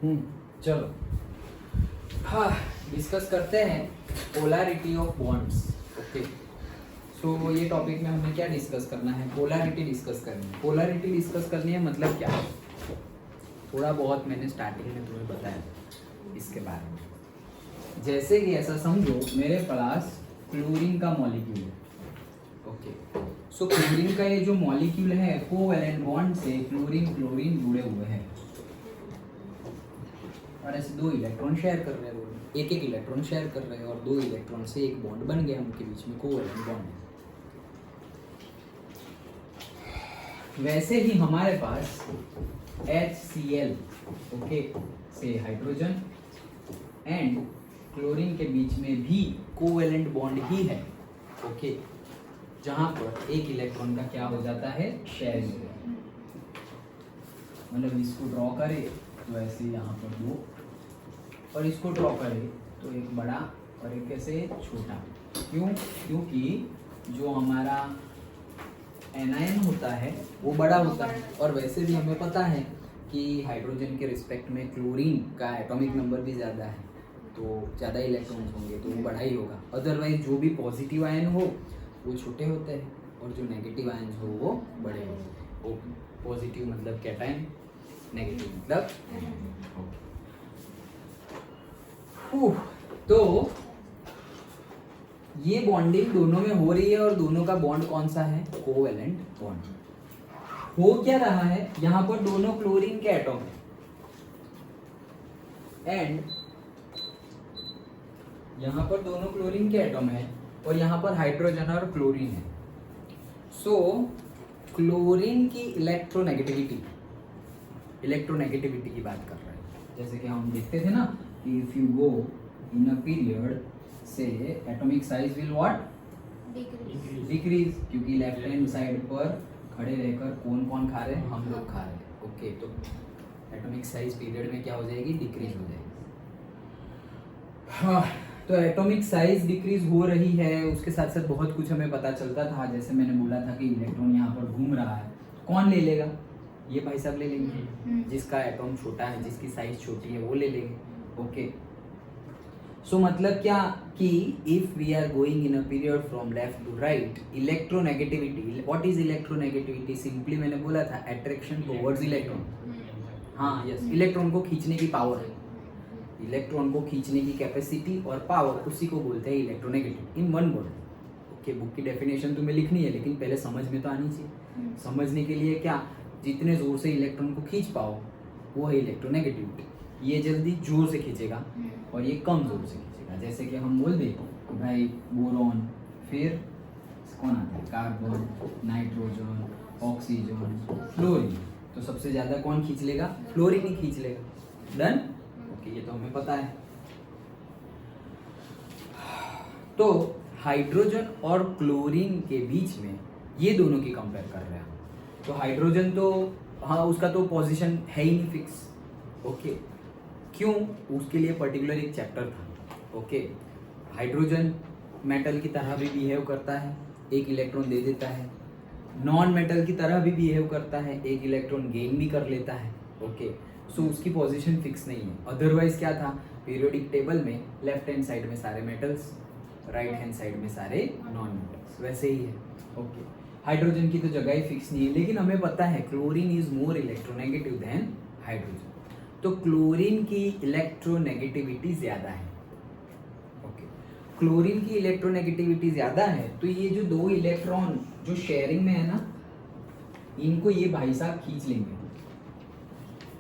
चलो हाँ डिस्कस करते हैं polarity of bonds. Okay so ये टॉपिक में हमें क्या डिस्कस करना है? पोलैरिटी डिस्कस करनी है। पोलैरिटी डिस्कस करनी है मतलब क्या है? थोड़ा बहुत मैंने स्टार्टिंग में तुम्हें बताया इसके बारे में। जैसे कि ऐसा समझो मेरे पास क्लोरीन का मॉलिक्यूल है। ओके सो क्लोरीन का ये जो मॉलिक्यूल है कोवैलेंट बॉन्ड से क्लोरीन क्लोरीन जुड़े हुए हैं और ऐसे दो इलेक्ट्रॉन शेयर कर रहे हैं, एक एक इलेक्ट्रॉन शेयर कर रहे हैं और दो इलेक्ट्रॉन से एक बॉन्ड बन गया, उनके बीच में कोवैलेंट बॉन्ड है। वैसे ही हमारे पास HCl ओके से हाइड्रोजन एंड क्लोरीन के बीच में भी कोवैलेंट बॉन्ड ही है। ओके जहां पर एक इलेक्ट्रॉन का क्या हो जाता है? शेयरिंग। मतलब इसको ड्रॉ करें तो ऐसे यहाँ पर दो और इसको ड्रॉ करें तो एक बड़ा और एक ऐसे छोटा। क्यों? क्योंकि जो हमारा एनायन होता है वो बड़ा होता है और वैसे भी हमें पता है कि हाइड्रोजन के रिस्पेक्ट में क्लोरीन का एटॉमिक नंबर भी ज़्यादा है, तो ज़्यादा इलेक्ट्रॉन्स होंगे तो वो बड़ा ही होगा। अदरवाइज जो भी पॉजिटिव आयन हो वो छोटे होते हैं और जो नेगेटिव आयन्स हो वो बड़े होते हैं। पॉजिटिव मतलब कैटायन, नेगेटिव मतलब तो ये बॉन्डिंग दोनों में हो रही है और दोनों का बॉन्ड कौन सा है? Covalent bond. हो क्या रहा है? यहां पर दोनों क्लोरीन के एटॉम है एंड यहां पर दोनों क्लोरीन के एटॉम है और यहां पर हाइड्रोजन और क्लोरीन है। सो क्लोरीन की इलेक्ट्रोनेगेटिविटी की बात कर रहे हैं। जैसे कि हम देखते थे ना कि if you go in a period से atomic size will what? Decrease. क्योंकि लेफ्ट हैंड साइड पर खड़े रहकर कौन कौन खा रहे हैं? हम लोग खा रहे हैं। ओके तो एटॉमिक साइज पीरियड में क्या हो जाएगी? डिक्रीज हो जाएगी। हाँ तो एटॉमिक साइज डिक्रीज हो रही है, उसके साथ साथ बहुत कुछ हमें पता चलता था। जैसे मैंने बोला था कि इलेक्ट्रॉन यहाँ पर घूम रहा है, कौन ले लेगा? ये भाई साहब ले लेंगे। जिसका एटॉम छोटा है, जिसकी साइज छोटी है वो ले लेंगे। ओके सो मतलब क्या कि if we are going in a period from left to right, electronegativity, what is electronegativity? Simply मैंने बोला था अट्रैक्शन टुवर्ड्स इलेक्ट्रॉन। हाँ यस, इलेक्ट्रॉन को खींचने की पावर है, इलेक्ट्रॉन को खींचने की कैपेसिटी और पावर, उसी को बोलते हैं electronegative in one word. Okay book की डेफिनेशन तुम्हें लिखनी है लेकिन पहले समझ में तो आनी चाहिए। समझने के लिए क्या? जितने जोर से इलेक्ट्रॉन को खींच पाओ वो है इलेक्ट्रोनेगेटिविटी। ये जल्दी जोर से खींचेगा और ये कम जोर से खींचेगा। जैसे कि हम बोल दें भाई बोरॉन, फिर कौन आता है? Carbon, nitrogen, oxygen, fluorine. तो सबसे ज्यादा कौन खींच लेगा? फ्लोरीन ही खींच लेगा। डन? ओके ये तो हमें पता है। तो हाइड्रोजन और क्लोरीन के बीच में ये दोनों की कंपेयर कर रहे हैं। तो हाइड्रोजन तो हाँ उसका तो पोजीशन है ही नहीं फिक्स। ओके क्यों? उसके लिए पर्टिकुलर एक चैप्टर था। ओके हाइड्रोजन मेटल की तरह भी बिहेव करता है, एक इलेक्ट्रॉन दे देता है। नॉन मेटल की तरह भी बिहेव करता है, एक इलेक्ट्रॉन गेन भी कर लेता है। ओके सो उसकी पोजीशन फिक्स नहीं है। अदरवाइज क्या था? पीरियोडिक टेबल में लेफ्ट हैंड साइड में सारे मेटल्स, राइट हैंड साइड में सारे नॉन मेटल्स, वैसे ही है। ओके हाइड्रोजन की तो जगह ही फिक्स नहीं है, लेकिन हमें पता है chlorine is more electronegative than hydrogen. तो क्लोरीन की इलेक्ट्रोनेगेटिविटी ज्यादा है। ओके क्लोरीन की इलेक्ट्रोनेगेटिविटी ज्यादा है तो ये जो दो इलेक्ट्रॉन जो शेयरिंग में है ना, इनको ये भाई साहब खींच लेंगे।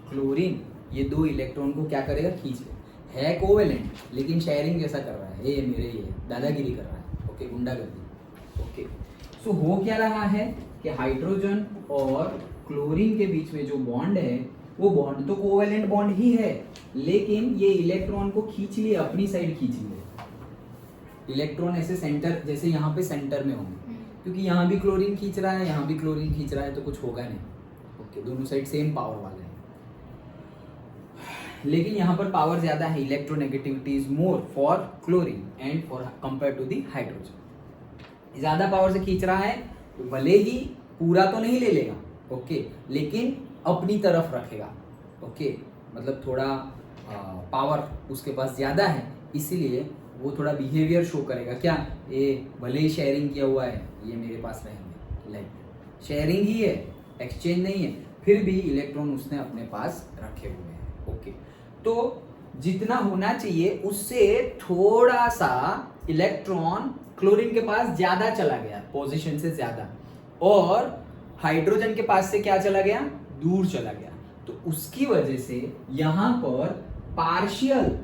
क्लोरीन ये दो इलेक्ट्रॉन को क्या करेगा? खींच ले। है कोवैलेंट लेकिन शेयरिंग जैसा कर रहा है, ये मेरे ये दादागिरी कर रहा है। ओके गुंडागर्दी। ओके सो हो क्या रहा है कि हाइड्रोजन और क्लोरीन के बीच में जो बॉन्ड है वो बॉन्ड तो कोवैलेंट बॉन्ड ही है, लेकिन ये इलेक्ट्रॉन को खींच लिए, अपनी साइड खींच लिए। इलेक्ट्रॉन ऐसे सेंटर, जैसे यहाँ पे सेंटर में होंगे, क्योंकि यहाँ भी क्लोरीन खींच रहा है, यहाँ भी क्लोरीन खींच रहा है, तो कुछ होगा नहीं। ओके दोनों साइड सेम पावर वाले हैं, लेकिन यहाँ पर पावर ज्यादा है। Electronegativity is more for chlorine and for compare to the hydrogen. ज्यादा पावर से खींच रहा है तो भले ही पूरा तो नहीं ले लेगा, ओके, लेकिन अपनी तरफ रखेगा। ओके मतलब थोड़ा पावर उसके पास ज़्यादा है, इसीलिए वो थोड़ा बिहेवियर शो करेगा। क्या, ये भले ही शेयरिंग किया हुआ है, ये मेरे पास रहेंगे, लाइक शेयरिंग ही है, एक्सचेंज नहीं है, फिर भी इलेक्ट्रॉन उसने अपने पास रखे हुए हैं। ओके, तो जितना होना चाहिए उससे थोड़ा सा इलेक्ट्रॉन क्लोरीन के पास ज्यादा चला गया, पोजीशन से ज्यादा, और हाइड्रोजन के पास से क्या चला गया, दूर चला गया। तो उसकी वजह से यहां पर पार्शियल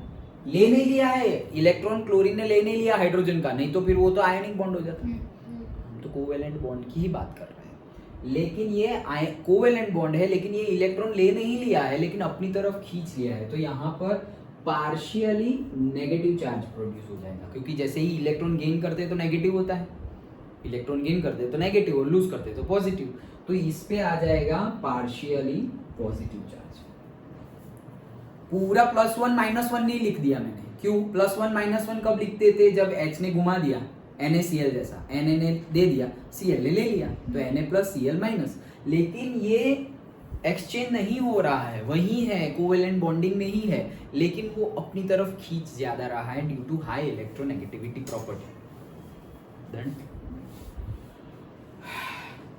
ले नहीं लिया है इलेक्ट्रॉन, क्लोरीन ने ले नहीं लिया हाइड्रोजन का, नहीं तो फिर वो तो आयनिक बॉन्ड हो जाता। हम तो कोवेलेंट बॉन्ड की ही बात कर रहे हैं, लेकिन ये कोवेलेंट बॉन्ड है, लेकिन ये इलेक्ट्रॉन ले नहीं लिया है, लेकिन अपनी तरफ खींच लिया है। तो यहाँ पर पार्शियली नेगेटिव चार्ज प्रोड्यूस हो जाएगा, क्योंकि जैसे ही इलेक्ट्रॉन गेन करते हैं तो नेगेटिव होता है, इलेक्ट्रॉन गेन करते हैं तो नेगेटिव, और लूज करते हैं तो पॉजिटिव। तो इस पे आ जाएगा पार्शियली पॉजिटिव चार्ज। पूरा +1 -1 नहीं लिख दिया मैंने, क्यों? +1 -1 कब लिखते थे? जब H ने घुमा दिया NaCl जैसा, Na ने दे दिया, Cl ले लिया, तो Na+Cl-। लेकिन ये एक्सचेंज नहीं हो रहा है, वही है, कोवेलेंट बॉन्डिंग में ही है, लेकिन वो अपनी तरफ खींच ज्यादा रहा है due to high electronegativity property.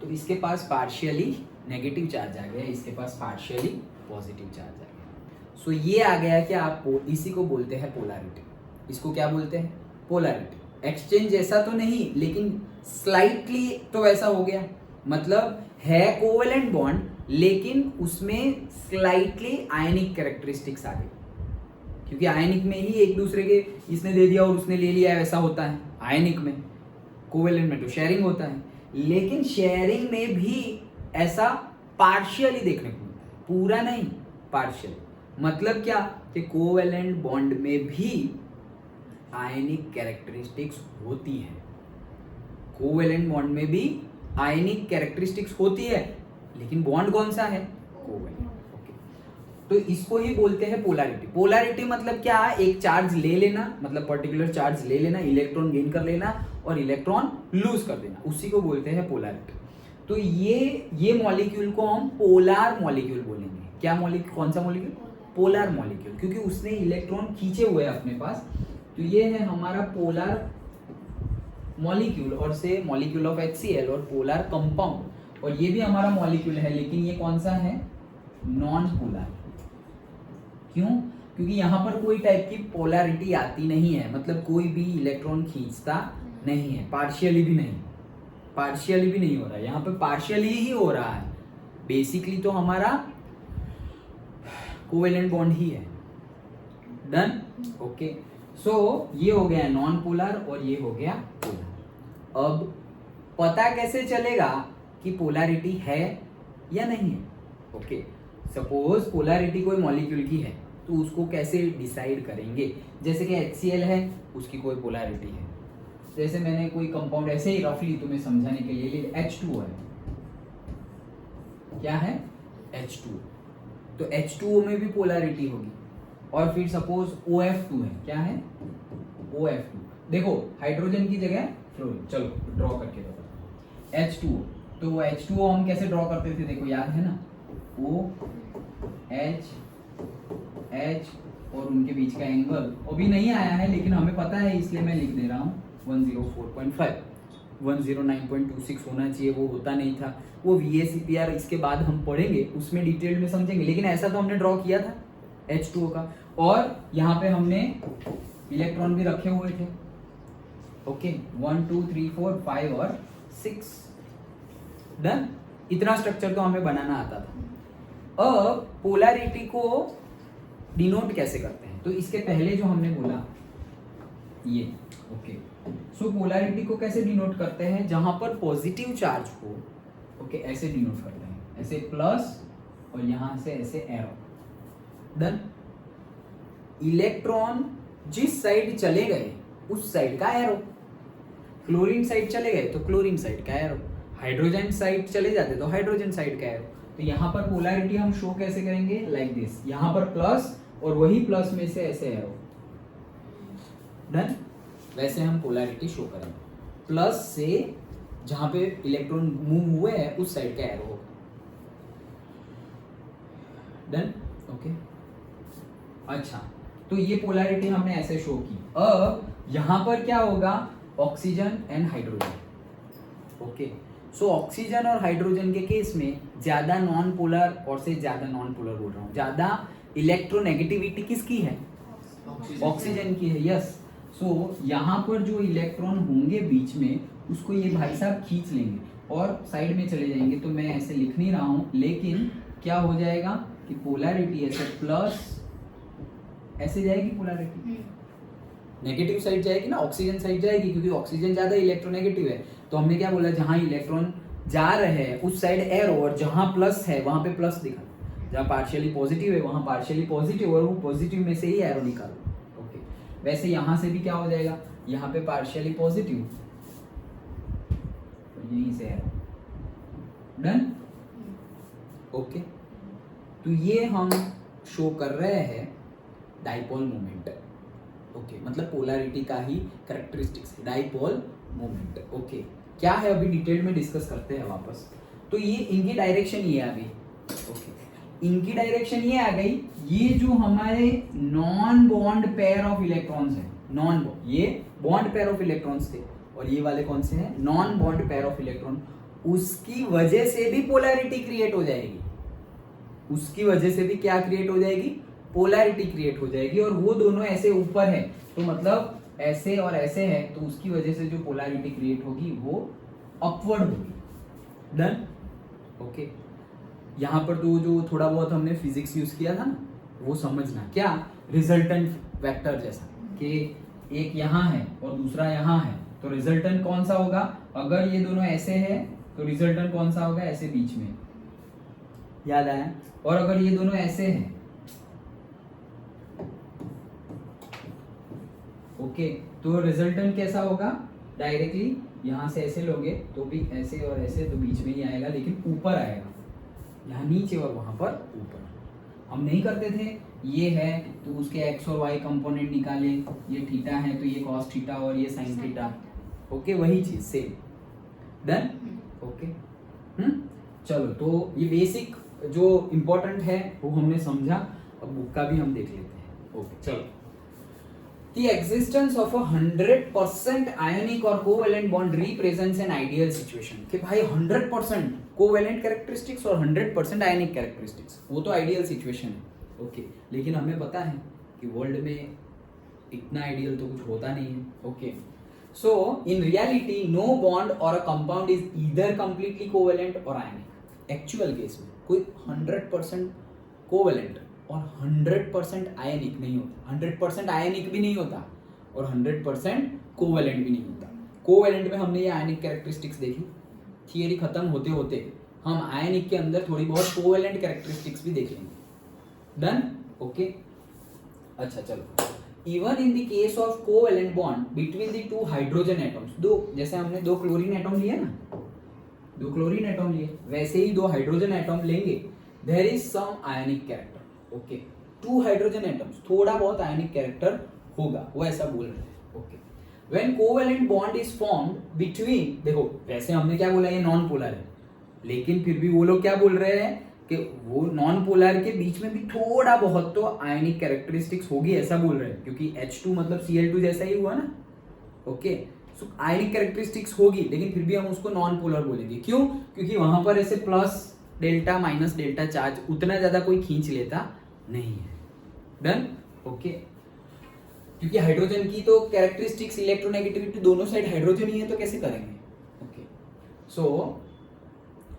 तो इसके पास पार्शियली नेगेटिव चार्ज आ गया, इसके पास पार्शियली पॉजिटिव चार्ज आ गया। सो ये आ गया कि आप इसी को बोलते हैं पोलैरिटी। इसको क्या बोलते हैं? पोलैरिटी। एक्सचेंज जैसा तो नहीं, लेकिन स्लाइटली तो वैसा हो गया, मतलब है कोवेलेंट बॉन्ड, लेकिन उसमें स्लाइटली आयनिक कैरेक्टरिस्टिक्स आ गई, क्योंकि आयनिक में ही एक दूसरे के इसने दे दिया और उसने ले लिया, ऐसा होता है आयनिक में। कोवेलेंट में तो शेयरिंग होता है, लेकिन शेयरिंग में भी ऐसा पार्शियली देखने को मिलता है, पूरा नहीं, पार्शियल। मतलब क्या कि कोवेलेंट बॉन्ड में भी आयनिक कैरेक्टरिस्टिक्स होती है, कोवेलेंट बॉन्ड में भी आयनिक कैरेक्टरिस्टिक्स होती है, लेकिन बॉन्ड कौन सा है? कोवेलेंट। ओके, तो इसको ही बोलते हैं पोलैरिटी। पोलैरिटी मतलब क्या? एक चार्ज ले लेना, मतलब पर्टिकुलर चार्ज ले लेना, इलेक्ट्रॉन गेन कर लेना और इलेक्ट्रॉन लूज कर देना, उसी को बोलते हैं पोलैरिटी। तो ये मॉलिक्यूल को हम पोलर मॉलिक्यूल बोलेंगे। क्या मॉलिक्यूल? कौन सा मॉलिक्यूल? पोलर मॉलिक्यूल, क्योंकि उसने इलेक्ट्रॉन खींचे हुए हैं अपने पास। तो ये है हमारा पोलर मॉलिक्यूल, और से मॉलिक्यूल ऑफ HCl और पोलर कंपाउंड, और ये भी हमारा मॉलिक्यूल है, लेकिन ये कौन सा है? Non polar. क्यों? क्योंकि यहाँ पर कोई टाइप की पोलैरिटी आती नहीं है, मतलब कोई भी इलेक्ट्रॉन खींचता नहीं है, पार्शियली भी नहीं, पार्शियली भी नहीं हो रहा है, यहाँ पे पार्शियली ही हो रहा है। बेसिकली तो हमारा कोवेलेंट बॉन्ड ही है। डन? ओके, सो ये हो गया नॉन पोलर और ये हो गया पोलर। अब पता कैसे चलेगा कि पोलैरिटी है या नहीं है? ओके, सपोज पोलैरिटी कोई मॉलिक्यूल की है, तो उसको कैसे डिसाइड करेंगे? जैसे कि HCl है, उसकी कोई पोलैरिटी है। जैसे मैंने कोई कंपाउंड ऐसे ही रफली तुम्हें समझाने के लिए, H2O है, क्या है? H2O। तो H2O में भी पोलैरिटी होगी। और फिर सपोज OF2 है, क्या है? OF2। देखो हाइड्रोजन की जगह फ्लोरीन, चलो ड्रॉ करके दो। H2O, तो H2O हम कैसे ड्रॉ करते थे? देखो याद है ना, OH और उनके बीच का एंगल अभी नहीं आया है, लेकिन हमें पता है, इसलिए मैं लिख दे रहा हूँ 104.5। 109.26 होना चाहिए, वो होता नहीं था। वो VACPR इसके बाद हम पढ़ेंगे, उसमें डिटेल में समझेंगे, लेकिन ऐसा तो हमने ड्रॉ किया था H2O का, और यहाँ पे हमने इलेक्ट्रॉन भी रखे हुए थे। ओके, 1 2 3 4 5 और 6। डन? इतना स्ट्रक्चर तो हमें बनाना आता था। अब पोलैरिटी को डिनोट कैसे करते हैं? तो इसके पहले जो हमने बोला ये, ओके, सो पोलैरिटी को कैसे डिनोट करते हैं? जहां पर पॉजिटिव चार्ज हो, ओके, ऐसे डिनोट करते हैं, ऐसे प्लस और यहां से ऐसे एरो। डन? इलेक्ट्रॉन जिस साइड चले गए उस साइड का एरो, क्लोरीन साइड चले गए तो क्लोरीन साइड का एरो, हाइड्रोजन साइड चले जाते तो हाइड्रोजन साइड का एरो। तो यहाँ पर पोलैरिटी हम शो कैसे करेंगे? लाइक दिस, यहाँ पर प्लस और वही प्लस में से ऐसे एरो। डन? वैसे हम पोलैरिटी शो करेंगे, प्लस से जहां पे इलेक्ट्रॉन मूव हुए हैं उस साइड का एरो होगा। डन? ओके, अच्छा, तो ये पोलैरिटी हमने ऐसे शो की। अब यहां पर क्या होगा, oxygen and hydrogen. Okay, so oxygen और हाइड्रोजन के केस में ज्यादा नॉन पोलर, और से ज्यादा नॉन पोलर बोल रहा हूँ, ज्यादा इलेक्ट्रोनेगेटिविटी किसकी है, ऑक्सीजन की है। यस, सो यहाँ पर जो इलेक्ट्रॉन होंगे बीच में, उसको ये भाई साहब खींच लेंगे और साइड में चले जाएंगे। तो मैं ऐसे लिख नहीं रहा हूं, लेकिन क्या हो जाएगा कि पोलैरिटी ऐसे प्लस ऐसे जाएगी, पोलैरिटी नेगेटिव साइड जाएगी ना, ऑक्सीजन साइड जाएगी, क्योंकि ऑक्सीजन ज्यादा इलेक्ट्रोनेगेटिव है। तो हमने क्या बोला, जहां इलेक्ट्रॉन जा रहे हैं उस साइड एरो, और जहां प्लस है वहां पे प्लस दिखा, जहां पार्शियली पॉजिटिव है वहां पार्शियली पॉजिटिव, और वो पॉजिटिव में से ही एरो निकालो। ओके, वैसे यहां से भी क्या हो जाएगा, यहाँ पे पार्शियली पॉजिटिव, तो यहीं से एरो, डन। ओके, तो ये हम शो कर रहे हैं डाइपोल मोमेंट। ओके, मतलब पोलैरिटी का ही कैरेक्टरिस्टिक्स है डाइपोल मोमेंट। ओके, क्या है अभी डिटेल में डिस्कस करते हैं वापस। तो ये इनकी डायरेक्शन ये आ गई। ओके, इनकी डायरेक्शन ये आ गई, ये जो हमारे non bond pair of electrons है, नॉन बॉन्ड, ये बॉन्ड पेयर ऑफ इलेक्ट्रॉन्स थे, और ये वाले कौन से हैं, non bond pair of electron, उसकी वजह से भी पोलैरिटी क्रिएट हो जाएगी। उसकी वजह से भी क्या क्रिएट हो जाएगी, पोलैरिटी क्रिएट हो जाएगी, और वो दोनों ऐसे ऊपर है, तो मतलब ऐसे और ऐसे है, तो उसकी वजह से जो पोलैरिटी क्रिएट होगी वो अपवर्ड होगी। डन। ओके, यहां पर तो जो थोड़ा बहुत हमने फिजिक्स यूज किया था ना, वो समझना, क्या रिजल्टेंट वेक्टर जैसा, कि एक यहां है और दूसरा यहां है, तो रिजल्टेंट कौन सा होगा, अगर ये दोनों ऐसे है तो रिजल्टेंट कौन सा होगा, ऐसे बीच में, याद आया। और अगर ये दोनों ऐसे हैं, ओके, तो रिजल्टेंट कैसा होगा, डायरेक्टली यहां से ऐसे लोगे तो भी ऐसे और ऐसे, तो बीच में ही आएगा, लेकिन ऊपर आएगा, यहाँ नीचे और वहां पर ऊपर। हम नहीं करते थे, ये है तो उसके एक्स और वाई कंपोनेंट निकाले, ये थीटा है तो ये कॉस थीटा और ये साइन थीटा। ओके, वही चीज सेम। डन। ओके, चलो, तो ये बेसिक जो इम्पोर्टेंट है वो हमने समझा, अब बुक का भी हम देख लेते हैं। ओके, चलो। The existence of a 100% ionic or covalent bond represents an ideal situation। कि भाई 100% covalent characteristics और 100% ionic characteristics, वो तो ideal situation है। ओके, लेकिन हमें पता है कि वर्ल्ड में इतना आइडियल तो कुछ होता नहीं है। Okay, so in reality no bond or a compound is either completely covalent or ionic। Actual case में कोई 100% कोवेलेंट और 100% आयनिक नहीं होता, 100% आयनिक भी नहीं होता और 100% कोवेलेंट भी नहीं होता। कोवेलेंट में हमने ये आयनिक कैरेक्टरिस्टिक्स देखी, थियरी खत्म होते होते हम आयनिक के अंदर थोड़ी बहुत कोवेलेंट कैरेक्टरिस्टिक्स भी देख लेंगे। डन। ओके, अच्छा चलो। Even in the case of covalent bond between the to hydrogen atoms, दो, जैसे हमने दो क्लोरीन एटम लिए ना, दो क्लोरीन एटम लिए, वैसे ही दो हाइड्रोजन एटम लेंगे, there is some ionic character. Okay, two hydrogen atoms, थोड़ा बहुत आयनिक कैरेक्टर होगा, वो ऐसा बोल रहे हैं। Okay, when covalent bond is formed between, देखो वैसे हमने क्या बोला, ये नॉन पोलर है, लेकिन फिर भी वो लोग क्या बोल रहे हैं कि वो नॉन पोलर के बीच में भी थोड़ा बहुत तो आयनिक कैरेक्टरिस्टिक्स होगी, ऐसा बोल रहे हैं, क्योंकि H2 मतलब Cl2 जैसा ही हुआ ना। ओके, सो आयनिक कैरेक्टरिस्टिक्स होगी, लेकिन फिर भी हम उसको नॉन पोलर बोलेंगे। क्यों? क्योंकि वहां पर ऐसे plus delta minus delta charge उतना ज्यादा कोई खींच लेता नहीं है। डन। ओके, क्योंकि हाइड्रोजन की तो कैरेक्टरिस्टिक्स इलेक्ट्रोनेगेटिविटी दोनों साइड हाइड्रोजन ही है, तो कैसे करेंगे। Okay, so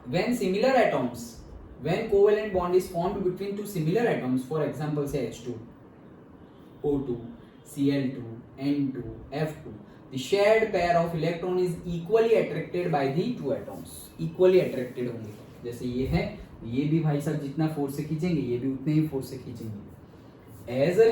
when similar atoms, when covalent bond is formed between two similar atoms, for example say H2, O2, Cl2, N2, F2, the shared pair of electron is equally attracted by the two atoms, equally attracted होंगे। जैसे ये है, ये भी भाई साहब जितना force से खींचेंगे, ये भी उतने ही फोर्स से खींचेंगे। एज अ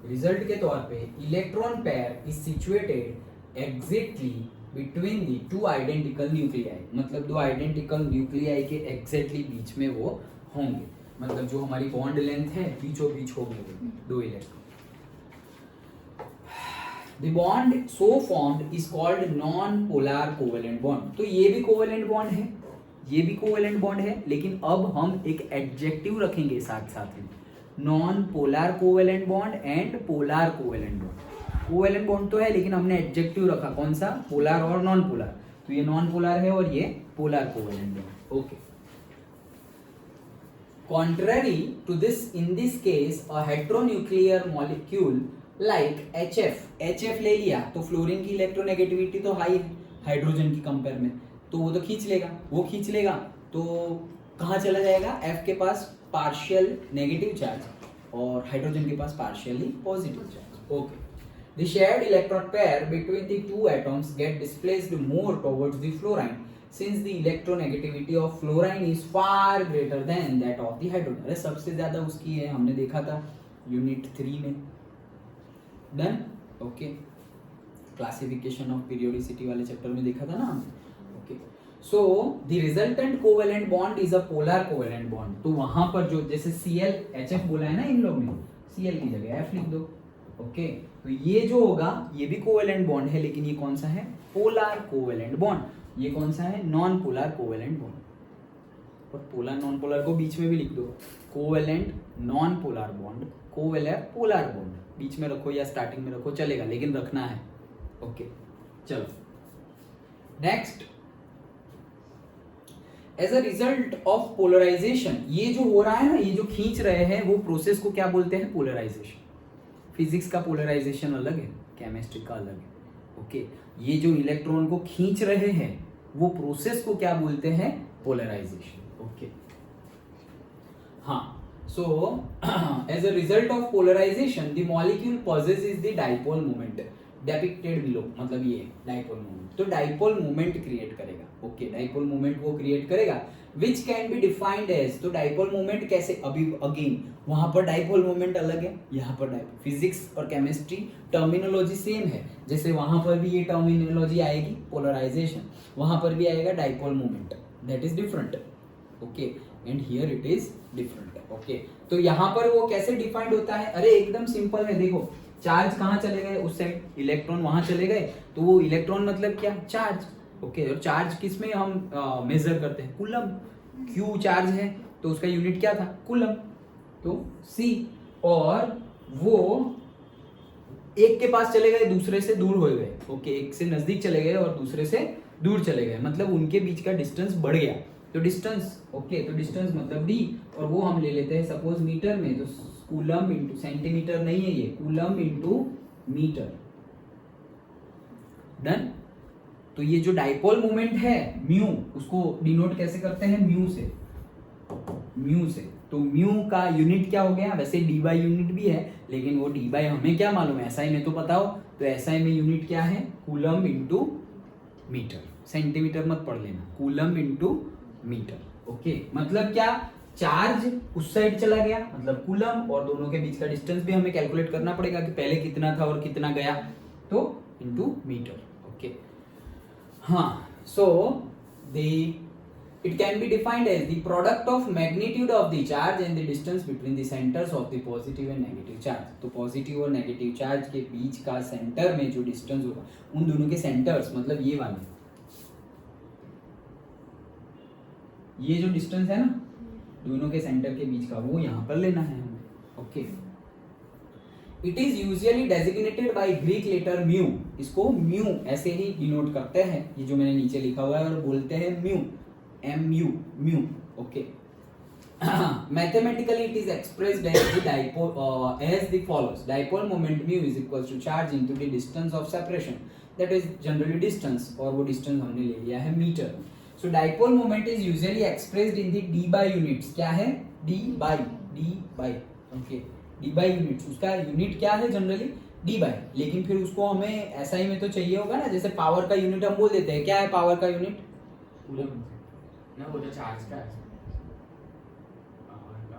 रिजल्ट के तौर पे electron pair is situated exactly between the two identical nuclei, मतलब दो आइडेंटिकल न्यूक्लियाई के एग्जैक्टली बीच में वो होंगे, मतलब जो हमारी बॉन्ड लेंथ है बीचों बीच होगी दो electron. The bond so formed is called non polar covalent bond. तो ये भी कोवेलेंट बॉन्ड है, ये भी कोवेलेंट बॉन्ड है, लेकिन अब हम एक एडजेक्टिव रखेंगे साथ साथ में, non polar covalent bond and polar covalent bond. Covalent bond तो है लेकिन हमने एडजेक्टिव रखा कौन सा, पोलर और नॉन पोलर, तो ये नॉन पोलर है और ये polar covalent bond. Okay, contrary to this, in this case a heteronuclear molecule like HF ले लिया तो फ्लोरीन की इलेक्ट्रोनेगेटिविटी तो हाई है हाइड्रोजन की कंपेयर में, तो वो तो खींच लेगा, वो खींच लेगा तो कहाँ चला जाएगा, F के पास पार्शियल नेगेटिव चार्ज और हाइड्रोजन के पास partially positive charge. Okay, the shared electron pair between the two atoms get displaced more towards the fluorine since the electronegativity of fluorine is far greater than that of the hydrogen। अरे सबसे ज्यादा उसकी है, हमने देखा था unit 3 में। Done. Okay, classification of periodicity वाले चैप्टर में देखा था ना हमने। Okay, so the resultant covalent bond is a polar covalent bond. तो वहां पर जो जैसे Cl HF बोला है ना इन लोग ने, Cl की जगह F लिख दो। ओके, तो ये जो होगा ये भी कोवेलेंट बॉन्ड है लेकिन ये कौन सा है, पोलर कोवेलेंट बॉन्ड। ये कौन सा है, नॉन पोलर कोवेलेंट बॉन्ड। और पोलर नॉन पोलर को बीच में भी लिख दो, covalent non polar bond, covalent polar bond, बीच में रखो या स्टार्टिंग में रखो चलेगा लेकिन रखना है। ओके, चलो next, as a result of polarization, ये जो हो रहा है ना, ये जो खींच रहे हैं वो प्रोसेस को क्या बोलते हैं, पोलराइजेशन। फिजिक्स का पोलराइजेशन अलग है, केमिस्ट्री का अलग है। ओके, ये जो इलेक्ट्रॉन को खींच रहे हैं वो प्रोसेस को क्या बोलते हैं, पोलराइजेशन। ओके, हाँ, so as a result of polarization the molecule possesses the dipole moment depicted below, मतलब ये डाइपोल मोमेंट, तो डाइपोल मोमेंट क्रिएट करेगा। ओके, डाइपोल मोमेंट वो क्रिएट करेगा which can be defined as, तो डाइपोल मोमेंट कैसे, अभी अगेन वहां पर डाइपोल मोमेंट अलग है, यहाँ पर डाइपोल, फिजिक्स और केमिस्ट्री टर्मिनोलॉजी सेम है, जैसे वहां पर भी ये टर्मिनोलॉजी आएगी पोलराइजेशन, वहां पर भी आएगा dipole moment, that is different. Okay, and here it is different. Okay, तो यहाँ पर वो कैसे डिफाइंड होता है, अरे एकदम सिंपल है, देखो चार्ज कहाँ चले गए, उस साइड इलेक्ट्रॉन वहां चले गए, तो वो इलेक्ट्रॉन मतलब क्या, चार्ज। ओके, और चार्ज किस में हम मेजर करते हैं, कूलम। क्यू चार्ज है तो उसका यूनिट क्या था, कूलम, तो C, और वो एक के पास चले गए दूसरे से दूर हो गए। ओके, एक से नजदीक चले गए और दूसरे से दूर चले गए, मतलब उनके बीच का डिस्टेंस बढ़ गया, तो डिस्टेंस। ओके, तो डिस्टेंस मतलब D, और वो हम ले लेते हैं सपोज मीटर में, तो कूलम इंटू, सेंटीमीटर नहीं है ये, कूलम इंटू मीटर। डन। तो ये जो डाइपोल मोमेंट है म्यू, उसको डिनोट कैसे करते हैं, म्यू से, म्यू से। तो म्यू का यूनिट क्या हो गया, वैसे डी बाई यूनिट भी है लेकिन वो डी बाई हमें क्या मालूम है, एसआई में तो पता हो, तो एसआई में यूनिट क्या है, कूलम इंटू मीटर, सेंटीमीटर मत पढ़ लेना, कूलम इंटू मीटर। ओके, मतलब क्या, चार्ज उस साइड चला गया मतलब कूलम, और दोनों के बीच का डिस्टेंस भी हमें कैलकुलेट करना पड़ेगा कि पहले कितना था और कितना गया, तो इंटू मीटर। ओके, हाँ, so the it can be defined as the product of magnitude of the charge and the distance between the centers of the positive and negative charge। तो पॉजिटिव और नेगेटिव चार्ज के बीच का centre में जो distance होगा, उन दोनों के सेंटर्स, मतलब ये वाले, ये जो डिस्टेंस है ना दोनों के सेंटर के बीच का, वो यहाँ पर लेना है हमें। Okay, it is usually designated by Greek letter mu, इसको म्यू ऐसे ही डिनोट करते हैं, ये जो मैंने नीचे लिखा हुआ है, और बोलते हैं mu, MU, mu. Okay, mathematically it is expressed as the dipole as the follows: dipole moment mu is equals to charge into the distance of separation, that is generally distance, और वो distance हमने ले लिया है metre. So dipole moment is usually expressed in the d by units, क्या है, d by, okay, d by units, उसका unit क्या है जनरली, d by, लेकिन फिर उसको हमें SI में तो चाहिए होगा ना, जैसे पावर का यूनिट हम बोल देते हैं, क्या है पावर का यूनिट, कूलम ना, वो जो चार्ज का है,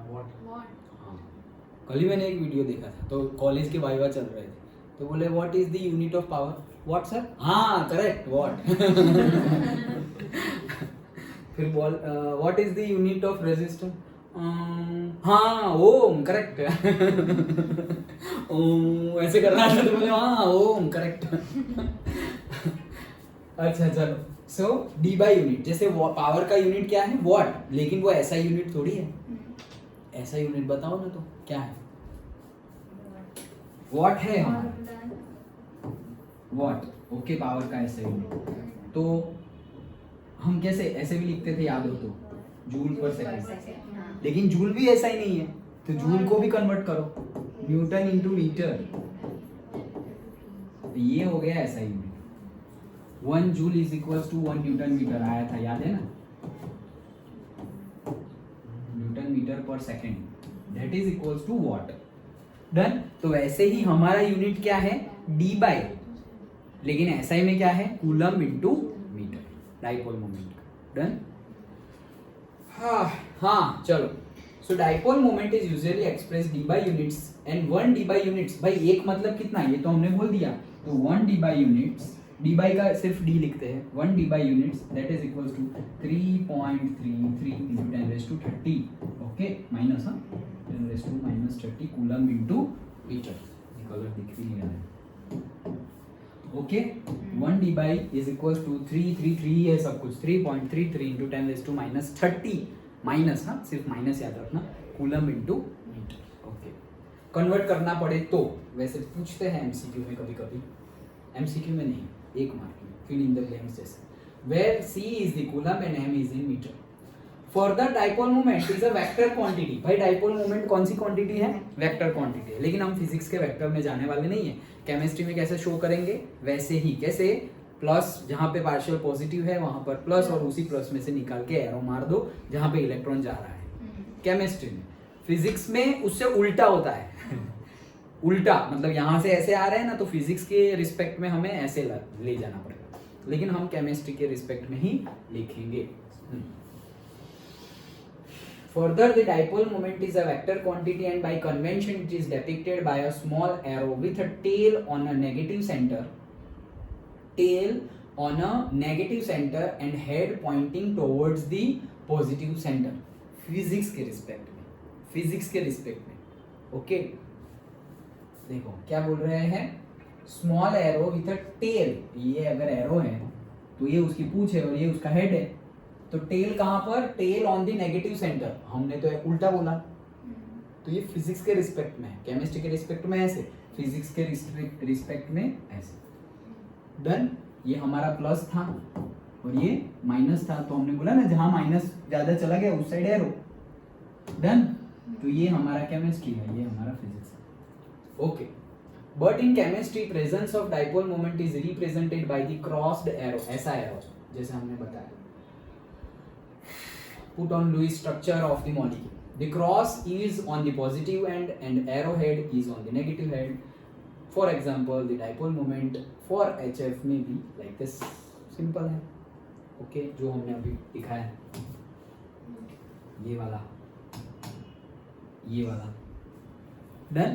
वॉट। हाँ, कल ही मैंने एक वीडियो देखा था, तो कॉलेज के वाइवा चल रहे थे, तो बोले what is the unit of power, what sir, हाँ करेक्ट, व्हाट। फिर बोल what is the unit of resistor, हाँ ओम, करेक्ट। ओम ऐसे कर रहा था, तो बोले हाँ ओम, करेक्ट। अच्छा चलो, सो डी बाई यूनिट, जैसे पावर का यूनिट क्या है, वॉट, लेकिन वो ऐसा यूनिट थोड़ी है, ऐसा यूनिट बताओ ना, तो क्या है? वॉट है हमारा, वॉट। ओके, पावर का ऐसा यूनिट। तो हम कैसे ऐसे भी लिखते थे, याद हो तो, जूल पर सेकंड। लेकिन जूल भी ऐसा ही नहीं है, तो जूल को भी कन्वर्ट करो, न्यूटन इंटू मीटर। ये हो गया ऐसा unit. 1 joule is equal to 1 newton metre आया था, याद है ना? Newton metre per second, that is equal to watt. Done. तो वैसे ही हमारा यूनिट क्या है? डी बाई, लेकिन एसआई में क्या है? Coulomb into metre, dipole moment. Done. हाँ चलो। So dipole moment is usually express D by units and 1 D by units. भाई एक मतलब कितना, ये तो हमने बोल दिया। तो 1 D by units, debye का सिर्फ डी लिखते हैं, 1 D by units that is equal to 3.33 into 10⁻30। Okay, minus 10⁻30 coulomb into metre. Colour दिख भी नहीं रहा है। Okay, 1 debye is equal to 333 है सब कुछ, 3.33 इंटू 10⁻30 माइनस, हाँ सिर्फ माइनस याद रखना, coulomb into metre. Okay, convert करना पड़े तो वैसे पूछते हैं एमसीक्यू में कभी कभी, एमसीक्यू में नहीं, 1 मार्क में, फिल इन द ब्लैंक्स जैसे, where C is the coulomb and m is in metre. Further dipole moment is a vector quantity. भाई डाइपोल मोमेंट कौन सी क्वांटिटी है? वेक्टर क्वांटिटी है। लेकिन हम फिजिक्स के वेक्टर में जाने वाले नहीं है, केमिस्ट्री में कैसे शो करेंगे वैसे ही। कैसे? प्लस जहां पे पार्शियल पॉजिटिव है वहां पर प्लस, और उसी प्लस में से निकाल के एरो मार दो जहां पे इलेक्ट्रॉन जा रहा है, केमिस्ट्री में। फिजिक्स में उससे उल्टा होता है उल्टा मतलब यहाँ से ऐसे आ रहे हैं ना, तो फिजिक्स के रिस्पेक्ट में हमें ऐसे ले जाना पड़ेगा, लेकिन हम केमिस्ट्री के रिस्पेक्ट में ही लिखेंगे। Further, the dipole moment is a vector quantity and by convention it is depicted by a small arrow with a tail on a negative center, and head pointing towards the positive center. Physics के respect में, okay. देखो क्या बोल रहे हैं, small arrow with a tail. ये अगर arrow है तो ये उसकी पूंछ है और ये उसका हेड है, तो टेल कहां पर? Tail on the negative centre. हमने तो उल्टा बोला, तो ये फिजिक्स के रिस्पेक्ट में है, केमिस्ट्री के रिस्पेक्ट में ऐसे, फिजिक्स के रिस्पेक्ट में ऐसे। डन। ये हमारा प्लस था और ये माइनस था, तो हमने बोला ना जहां माइनस ज्यादा चला गया उस साइड एरो। डन। तो ये हमारा केमिस्ट्री है, ये हमारा फिजिक्स है। Okay, but in chemistry presence of dipole moment is represented by the crossed arrow. ऐसा एरो जैसे हमने बताया, put on Lewis structure of the molecule. The cross is on the positive end and arrowhead is on the negative end. For example, the dipole moment for HF may be like this. Simple है, okay, जो हमने अभी दिखाया है, ये वाला, ये वाला। डन।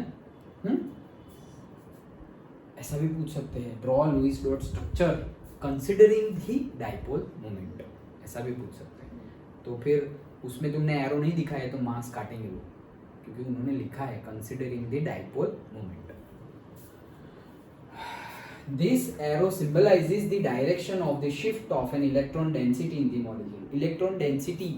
ऐसा भी पूछ सकते हैं, draw Lewis dot structure considering the dipole moment, ऐसा भी पूछ सकते हैं। तो फिर उसमें तुमने एरो नहीं दिखाया तो मार्क्स काटेंगे वो, क्योंकि उन्होंने लिखा है considering the dipole moment. This arrow symbolizes the direction of the shift of an electron density in the molecule. Electron density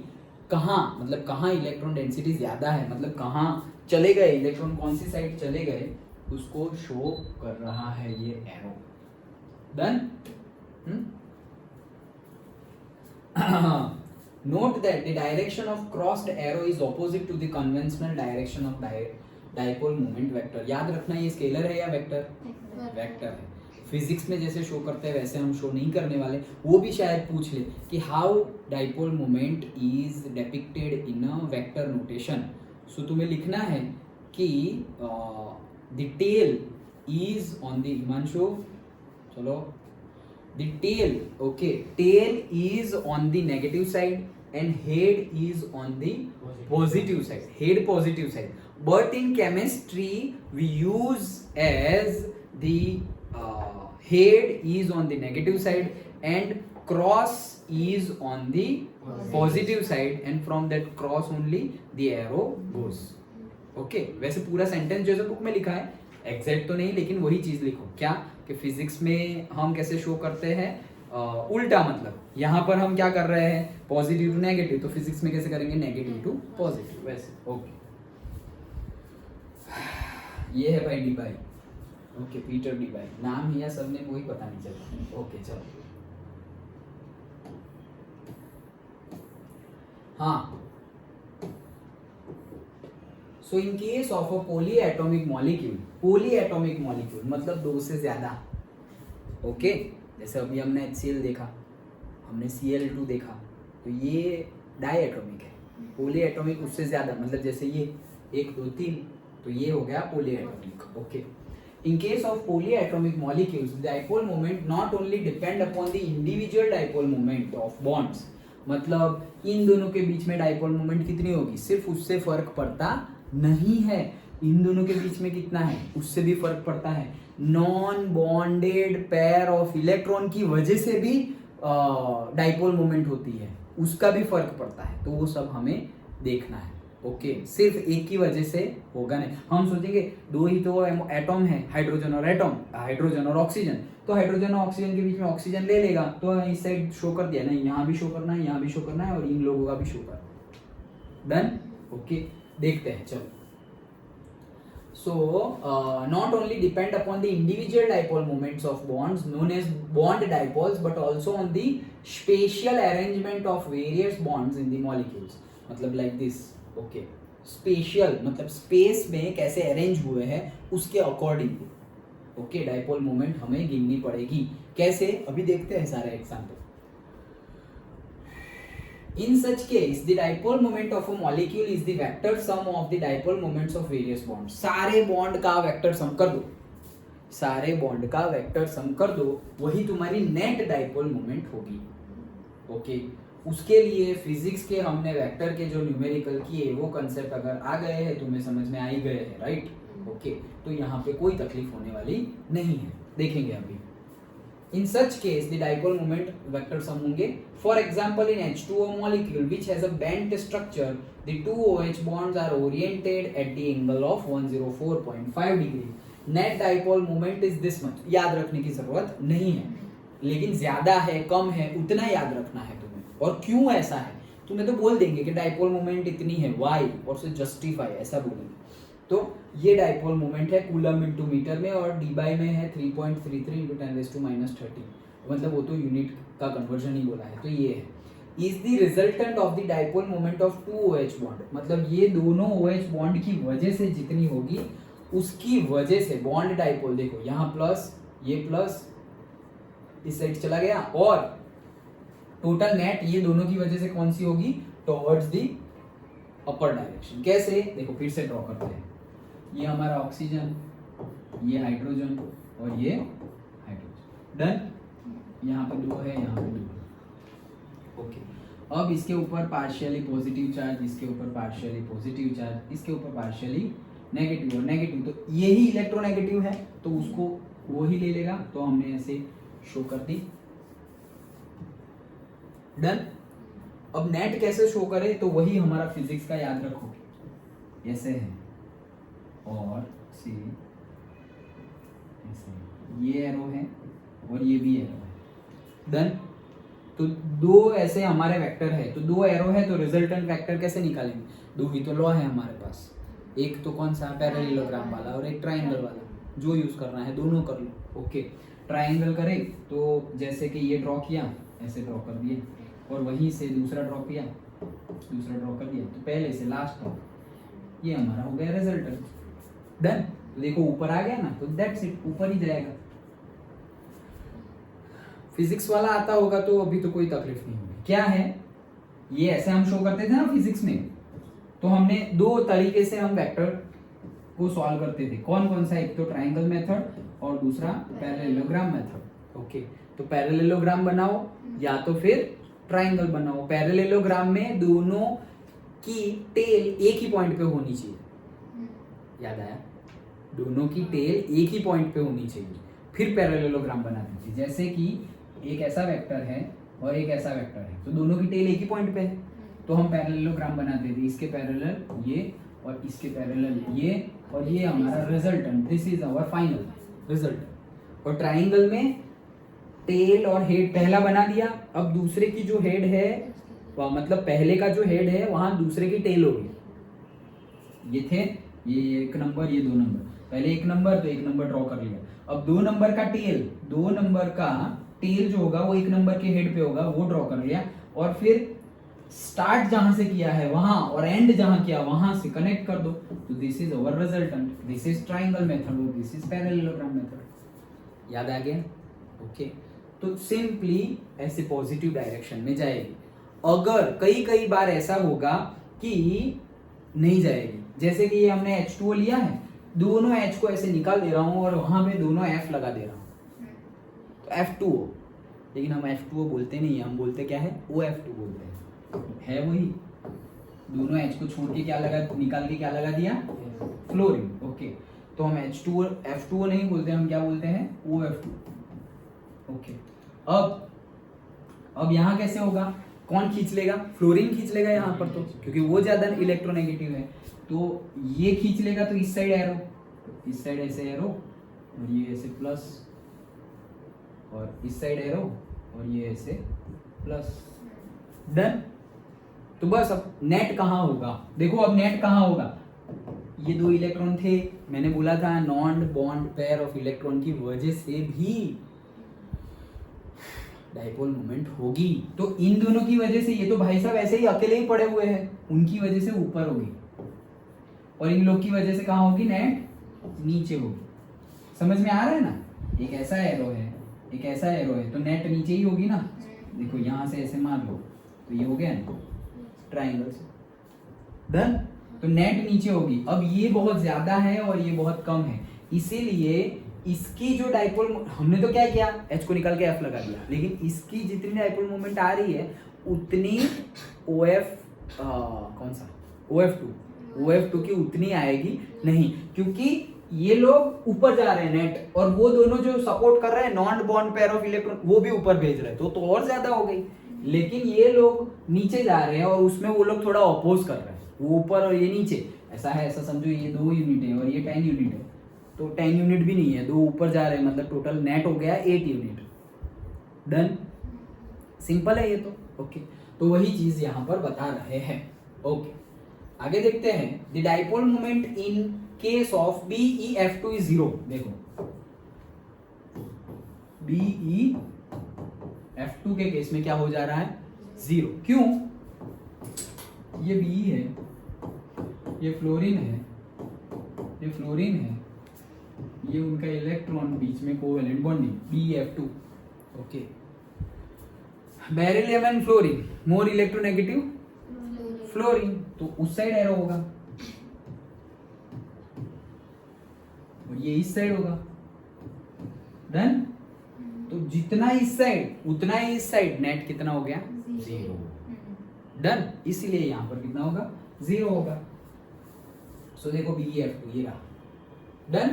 कहाँ, मतलब कहाँ इलेक्ट्रॉन डेंसिटी ज्यादा है, मतलब कहाँ चले गए इलेक्ट्रॉन, कौन सी साइड चले गए, उसको शो कर रहा है ये arrow. Done. Note that the direction of crossed arrow is opposite to the conventional direction of dipole moment vector. याद रखना ये स्केलर है या वेक्टर? वेक्टर है। फिजिक्स में जैसे शो करते हैं वैसे हम शो नहीं करने वाले। वो भी शायद पूछ ले कि how dipole moment is depicted in a vector notation. So तुम्हें लिखना है कि the tail is on the Himanshu, चलो, the tail, okay, tail is on the negative side and head is on the positive side, head positive side. But in chemistry we use as the head is on the negative side and cross is on the positive side, and from that cross only the arrow goes. Okay, वैसे पूरा sentence जैसे book में लिखा है, exact तो नहीं, लेकिन वही चीज लिखो। क्या कि फिजिक्स में हम कैसे शो करते हैं, उल्टा, मतलब यहाँ पर हम क्या कर रहे हैं, पॉजिटिव टू नेगेटिव, तो फिजिक्स में कैसे करेंगे, नेगेटिव टू पॉजिटिव, वैसे। ओके। ये है भाई डीबाई। ओके, पीटर डीबाई नाम ही या सबने वही पता नहीं चला। ओके चलो, हाँ। So in case of a polyatomic molecule मतलब दो से ज्यादा। ओके, जैसे अभी हमने HCl देखा, हमने Cl2 देखा, तो ये डायएटॉमिक है। पॉलीएटॉमिक उससे ज्यादा, मतलब जैसे ये 1 2 3, तो ये हो गया polyatomic. Okay, in case of polyatomic molecules dipole moment not only depend upon the individual dipole moment of bonds, मतलब इन दोनों के बीच में डाइपोल मोमेंट कितनी होगी सिर्फ उससे फर्क पड़ता नहीं है, इन दोनों के बीच में कितना है उससे भी फर्क पड़ता है। Non bonded pair of electron की वजह से भी डाइपोल मोमेंट होती है, उसका भी फर्क पड़ता है, तो वो सब हमें देखना है। ओके, सिर्फ एक की वजह से होगा नहीं। हम सोचेंगे दो ही तो एटॉम है, हाइड्रोजन और ऑक्सीजन, तो हाइड्रोजन और ऑक्सीजन के बीच में ऑक्सीजन ले लेगा, तो इस साइड शो कर दिया, नहीं यहाँ भी शो करना है, यहाँ भी शो करना है, और इन लोगों का भी शो करना है। डन। ओके, देखते हैं चलो। So, not only depend upon the individual dipole moments of bonds known as bond dipoles, but also on the spatial arrangement of various bonds in the molecules. मतलब like this. Okay. Spatial मतलब space में कैसे arrange हुए हैं उसके according. Okay, dipole moment हमें गिननी पड़ेगी। कैसे? अभी देखते हैं सारे example. In such case, the dipole moment of a molecule is the vector sum of the dipole moments of various bonds. सारे बॉन्ड का वेक्टर सम कर दो, सारे बॉन्ड का वेक्टर सम कर दो, वही तुम्हारी नेट डाइपोल मोमेंट होगी। ओके, उसके लिए फिजिक्स के हमने वेक्टर के जो न्यूमेरिकल किए वो कंसेप्ट अगर आ गए हैं तुम्हें समझ में आ ही गए हैं, राइट? ओके, तो यहाँ पे कोई तकलीफ होने वाली नहीं है, देखेंगे अभी। In such case, the dipole moment vector sum होंगे. For example, in H2O molecule which has a bent structure, the two OH bonds are oriented at the angle of 104.5 degree. Net dipole moment is this much. याद रखने की जरूरत नहीं है, लेकिन ज्यादा है कम है उतना याद रखना है तुम्हें। और क्यों ऐसा है तुम्हें तो बोल देंगे कि डाइपोल मोमेंट इतनी है, why, और से जस्टिफाई ऐसा बोलेंगे। तो ये डाइपोल मोमेंट है कूलम इनटू मीटर में, और डी बाई में है 3.33 इंटू 10⁻⁻30, मतलब वो तो यूनिट का कन्वर्जन ही बोला है। तो ये है is the resultant of the dipole moment of two OH bond, मतलब ये दोनों OH बॉन्ड की वजह से जितनी होगी उसकी वजह से बॉन्ड डाइपोल, देखो यहाँ प्लस, ये प्लस इस साइड चला गया, और टोटल नेट ये दोनों की वजह से कौन सी होगी, टुवर्ड्स द अपर डायरेक्शन। कैसे, देखो फिर से ड्रॉ करते हैं। ये हमारा ऑक्सीजन, ये हाइड्रोजन और ये हाइड्रोजन। डन। यहाँ पे दो है, यहाँ पे दो है। ओके, अब इसके ऊपर पार्शियली पॉजिटिव चार्ज, इसके ऊपर पार्शियली पॉजिटिव चार्ज, इसके ऊपर पार्शियली नेगेटिव और नेगेटिव, तो यही इलेक्ट्रोनेगेटिव है तो उसको वो ही ले लेगा, तो हमने ऐसे शो कर दी। डन। अब नेट कैसे शो करे, तो वही हमारा फिजिक्स का याद रखो, ऐसे है और सी ऐसे, ये एरो है और ये भी एरो है। डन। तो दो ऐसे हमारे वेक्टर है, तो दो एरो है, तो रिजल्टेंट वेक्टर कैसे निकालेंगे, दो ही तो लॉ है हमारे पास, एक तो कौन सा पैरेललोग्राम वाला और एक ट्राइंगल वाला, जो यूज करना है दोनों कर लो। ओके, ट्राइंगल करे तो जैसे कि ये ड्रॉ किया, ऐसे ड्रॉ कर दिए, और वहीं से दूसरा ड्रॉ किया, दूसरा ड्रॉ कर दिया, तो पहले से लास्ट तक ये हमारा हो गया रिजल्टेंट। डन। तो देखो ऊपर आ गया ना, तो दैट्स इट, ऊपर ही जाएगा। फिजिक्स वाला आता होगा तो अभी तो कोई तकलीफ नहीं होगी। क्या है ये, ऐसे हम शो करते थे ना फिजिक्स में, तो हमने दो तरीके से हम वेक्टर को सॉल्व करते थे। कौन कौन सा, एक तो ट्राइंगल मेथड और दूसरा पैरेललोग्राम मेथड। ओके, तो पैरेललोग्राम बनाओ या तो फिर ट्राइंगल बनाओ। पैरेललोग्राम में दोनों की टेल एक ही पॉइंट पे होनी चाहिए, याद आया, दोनों की टेल एक ही पॉइंट पे होनी चाहिए, फिर पैरेललोग्राम बना दीजिए। जैसे कि एक ऐसा वेक्टर है और एक ऐसा वेक्टर है, तो दोनों की टेल एक ही पॉइंट पे है, तो हम पैरेललोग्राम बनाते थे, इसके पैरेलल ये और इसके पैरेलल ये, और ये हमारा resultant, this is our final result. और ट्राइंगल में टेल और हेड पहला बना दिया, अब दूसरे की जो हेड है मतलब पहले का जो हेड है वहां दूसरे की टेल होगी, ये थे ये 1 नंबर, ये 2 नंबर। पहले 1 नंबर तो 1 नंबर ड्रॉ कर लिया। अब 2 नंबर का टेल, 2 नंबर का टेल जो होगा वो 1 नंबर के हेड पे होगा, वो ड्रॉ कर लिया। और फिर स्टार्ट जहां से किया है वहां और एंड जहां किया वहां से कनेक्ट कर दो। तो this is our resultant, this is triangle method और दिस इज पैरेललोग्राम मेथड। याद आ गया? ओके। तो सिंपली ऐसे पॉजिटिव डायरेक्शन में जाएगी। अगर कई कई बार ऐसा होगा कि नहीं जाएगी, जैसे कि ये हमने H2O लिया है, दोनों H को ऐसे निकाल दे रहा हूं और वहां पे दोनों F लगा दे रहा हूं, तो F2O। लेकिन हम F2O बोलते नहीं है, हम बोलते क्या है, OF2 बोलते हैं, है वही। दोनों H को छोड़ के क्या लगा, निकाल के क्या लगा दिया, फ्लोरीन। ओके, तो हम H2O F2O नहीं बोलते, हम क्या बोलते हैं, OF2। ओके, अब यहाँ कैसे होगा, कौन खींच लेगा, फ्लोरीन खींच लेगा यहाँ पर, तो क्योंकि वो ज्यादा इलेक्ट्रोनेगेटिव है, तो ये खींच लेगा, तो इस साइड एरो, इस साइड ऐसे एरो और ये ऐसे प्लस, और इस साइड एरो और ये ऐसे प्लस। डन। तो बस अब नेट कहाँ होगा, देखो अब नेट कहाँ होगा, ये 2 इलेक्ट्रॉन थे, मैंने बोला था non bond pair of electron की वजह से भी डाइपोल मोमेंट होगी। तो इन दोनों की वजह से, ये तो भाई साहब ऐसे ही अकेले ही पड़े हुए हैं, उनकी वजह से ऊपर होगी, और इन लोग की वजह से कहाँ होगी, नेट नीचे होगी। समझ में आ रहा है ना, एक ऐसा एरो है, एक ऐसा एरो है, तो नेट नीचे ही होगी ना। देखो यहां से ऐसे मान लो, तो ये हो गया ना ट्राइंगल से। डन। तो नेट नीचे होगी। अब ये बहुत ज्यादा है और ये बहुत कम है, इसीलिए इसकी जो डाइपोल, हमने तो क्या किया, H को निकाल के F लगा दिया, लेकिन इसकी जितनी डाइपोल मोमेंट आ रही है उतनी कौन सा OF2 की उतनी आएगी नहीं, क्योंकि ये लोग ऊपर जा रहे हैं नेट, और वो दोनों जो सपोर्ट कर रहे हैं non bond pair of electron, वो भी ऊपर भेज रहे हैं, तो और ज्यादा हो गई। लेकिन ये लोग नीचे जा रहे हैं और उसमें वो लोग थोड़ा अपोज कर रहे हैं, वो ऊपर और ये नीचे, ऐसा है, ऐसा समझो, ये 2 यूनिट है और ये 10 यूनिट है, तो 10 यूनिट भी नहीं है, 2 ऊपर जा रहे हैं, मतलब टोटल नेट हो गया 8 यूनिट। डन। सिंपल है ये तो। ओके, तो वही चीज यहां पर बता रहे हैं। ओके, आगे देखते हैं, the dipole moment in case of BeF2 is 0। देखो BeF2 के केस में क्या हो जा रहा है, 0। क्यों, ये Be है, ये फ्लोरीन है, ये फ्लोरीन है, ये उनका इलेक्ट्रॉन बीच में covalent bonding BeF2। Okay, beryllium and fluorine, more electronegative fluorine, तो उस साइड एरो होगा और ये इस साइड होगा। डन। तो जितना इस साइड उतना ही इस साइड, नेट कितना हो गया, 0। डन। इसीलिए यहां पर कितना होगा, 0 होगा। सो देखो BeF2 ये रहा। डन।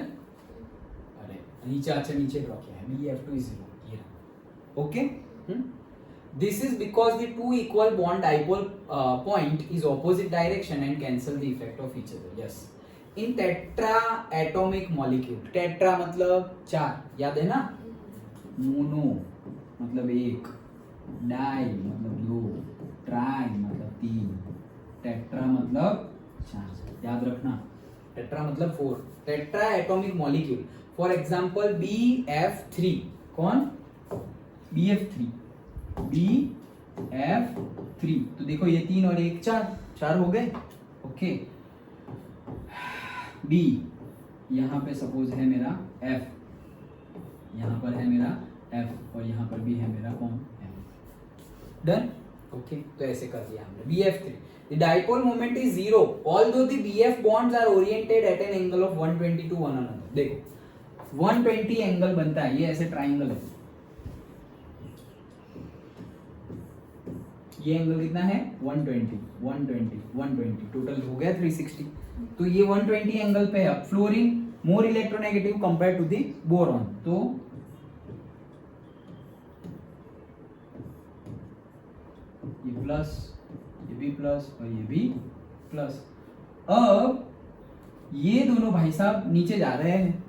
अरे नीचे, अच्छा नीचे ड्रॉ किया है, BeF2 इज 0 ये रहा। Okay, this is because the 2 equal bond dipole point is opposite direction and cancel the effect of each other. Yes, in tetraatomic molecule, tetra मतलब 4, याद है ना, मोनो मतलब 1, डाई मतलब 2, ट्राई मतलब 3, टेट्रा मतलब 4, याद रखना, टेट्रा मतलब 4, tetraatomic molecule, for example BF3, कौन, BF3, तो देखो ये 3 और 1 4 हो गए। ओके, B यहाँ पे सपोज है मेरा F, यहाँ पर है मेरा F और यहाँ पर भी है मेरा कौन, F। डन। ओके, तो ऐसे कर दिया हमने BF3। The dipole moment is 0 although the BF bonds are oriented at an angle of 120 to one another। देखो 120 एंगल बनता है, ये ऐसे ट्राइंगल है, ये एंगल कितना है, 120, टोटल हो गया 360। तो ये 120 एंगल पे है। Fluorine more electronegative compare to the boron, तो ये प्लस, ये भी प्लस और ये भी प्लस। अब ये दोनों भाई साहब नीचे जा रहे हैं,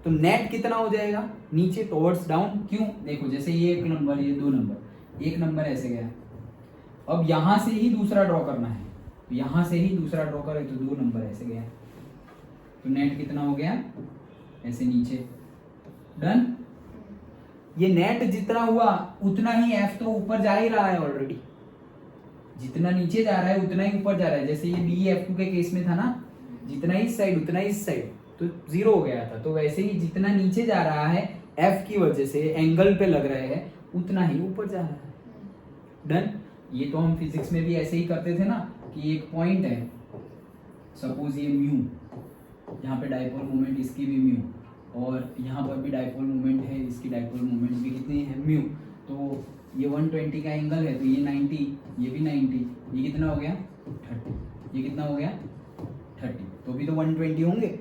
तो नेट कितना हो जाएगा, नीचे टुवर्ड्स डाउन। क्यों, देखो जैसे ये 1 नंबर, ये 2 नंबर, 1 नंबर ऐसे गया, अब यहां से ही दूसरा ड्रॉ करना है, तो यहाँ से ही दूसरा ड्रॉ करें तो 2 नंबर ऐसे गया, तो नेट कितना हो गया ऐसे नीचे। डन। ये नेट जितना हुआ उतना ही एफ तो ऊपर जा ही रहा है ऑलरेडी, जितना नीचे जा रहा है उतना ही ऊपर जा रहा है। जैसे ये बी एफ टू के केस में था ना, जितना इस साइड उतना इस साइड, तो 0 हो गया था। तो वैसे ही जितना नीचे जा रहा है एफ की वजह से एंगल पे लग रहे हैं उतना ही ऊपर जा रहा है। डन। ये तो हम फिजिक्स में भी ऐसे ही करते थे ना कि एक पॉइंट है, सपोज ये म्यू, यहाँ पे डाइपोल मोमेंट इसकी भी म्यू, और यहाँ पर भी डाइपोल मोमेंट है, इसकी डाइपोल मोमेंट भी कितनी है म्यू। तो ये 120 का एंगल है तो ये 90, ये भी 90, ये कितना हो गया 30, ये कितना हो गया 30, तो भी तो 120 होंगे।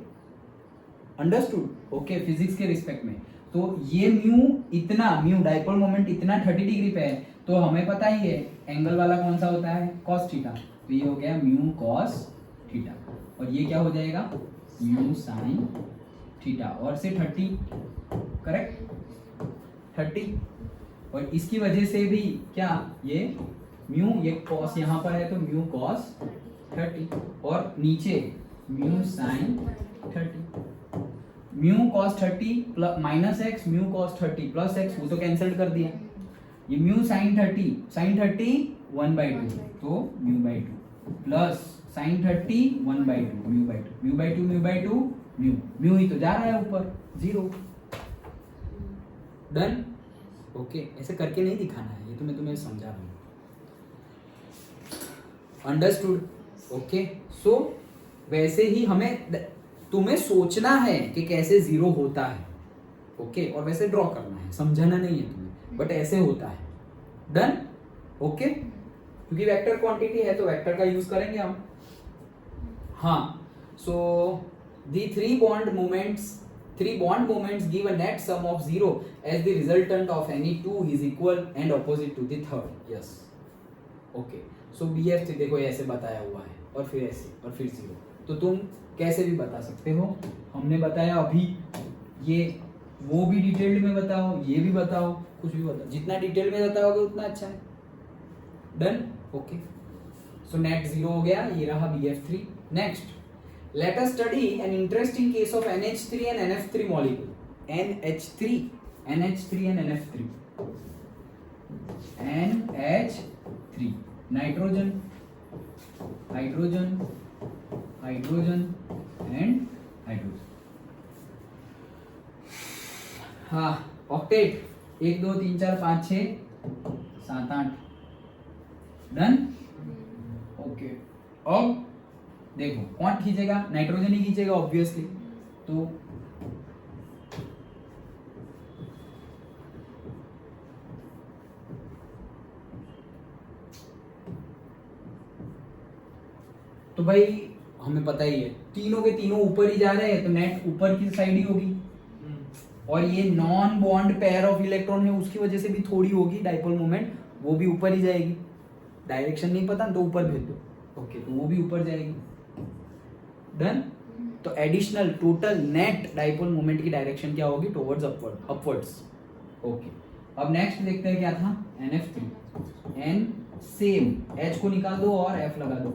अंडरस्टूड? ओके, फिजिक्स के रिस्पेक्ट में। तो ये म्यू इतना, म्यू डाइपोल मोमेंट इतना 30 डिग्री पे है, तो हमें पता ही है एंगल वाला कौन सा होता है, कॉस थीटा। तो ये हो गया म्यू कॉस थीटा, और ये क्या हो जाएगा म्यू साइन थीटा, और से 30, करेक्ट 30। और इसकी वजह से भी क्या, ये म्यू, ये कॉस यहाँ पर है तो म्यू कॉस 30, और नीचे mu sign 30। Mu cos 30 minus x, mu cos 30 plus x, वो तो कैंसिल कर दिया। ये म्यू साइन 30, साइन 30 1/2, तो mu by 2 plus sine 30 1/2, mu by 2, mu by 2, mu by 2, mu, mu ही तो जा रहा है ऊपर 0। डन। ओके, ऐसे करके नहीं दिखाना है, ये तो मैं तुम्हें समझा रहा हूँ। अंडरस्टूड? ओके, सो वैसे ही हमें तुम्हें सोचना है कि कैसे 0 होता है, ओके, और वैसे ड्रॉ करना है, समझाना नहीं है तुम्हें, बट ऐसे होता है। डन। ओके, क्योंकि वेक्टर क्वांटिटी है तो वेक्टर का यूज करेंगे हम। हाँ, सो the three bond moments give a net sum of 0 as the resultant of any two is equal and opposite to the third. Yes. Okay. So BF देखो ऐसे बताया हुआ है, और फिर ऐसे, और फिर 0। तो तुम कैसे भी बता सकते हो, हमने बताया अभी, ये वो भी डिटेल्ड में बताओ, ये भी बताओ, कुछ भी बताओ, जितना डिटेल में बताओगे उतना अच्छा है। डन। ओके, सो नेट 0 हो गया, ये रहा BF3। Next, let us study an interesting case of NH3 and NF3 molecule. NH3 and NF3, NH3, nitrogen, hydrogen and hydrogen। हाँ, ऑक्टेट 1 2 3 4 5 6 7 8। डन। ओके, अब देखो कौन खींचेगा, नाइट्रोजन ही खींचेगा ऑब्वियसली। तो भाई हमें पता ही है तीनों के तीनों ऊपर ही जा रहे हैं, तो नेट ऊपर की साइड ही होगी। और ये non bond pair of electron है, उसकी वजह से भी थोड़ी होगी डाइपोल मोमेंट, वो भी ऊपर ही जाएगी। डायरेक्शन नहीं पता तो ऊपर भेज दो। ओके, तो वो भी ऊपर जाएगी। डन। तो additional total net dipole moment की डायरेक्शन क्या होगी, टुवर्ड्स अपवर्ड्स। ओके, अब नेक्स्ट देखते हैं क्या था, NF3। N सेम, H को निकाल दो और F लगा दो,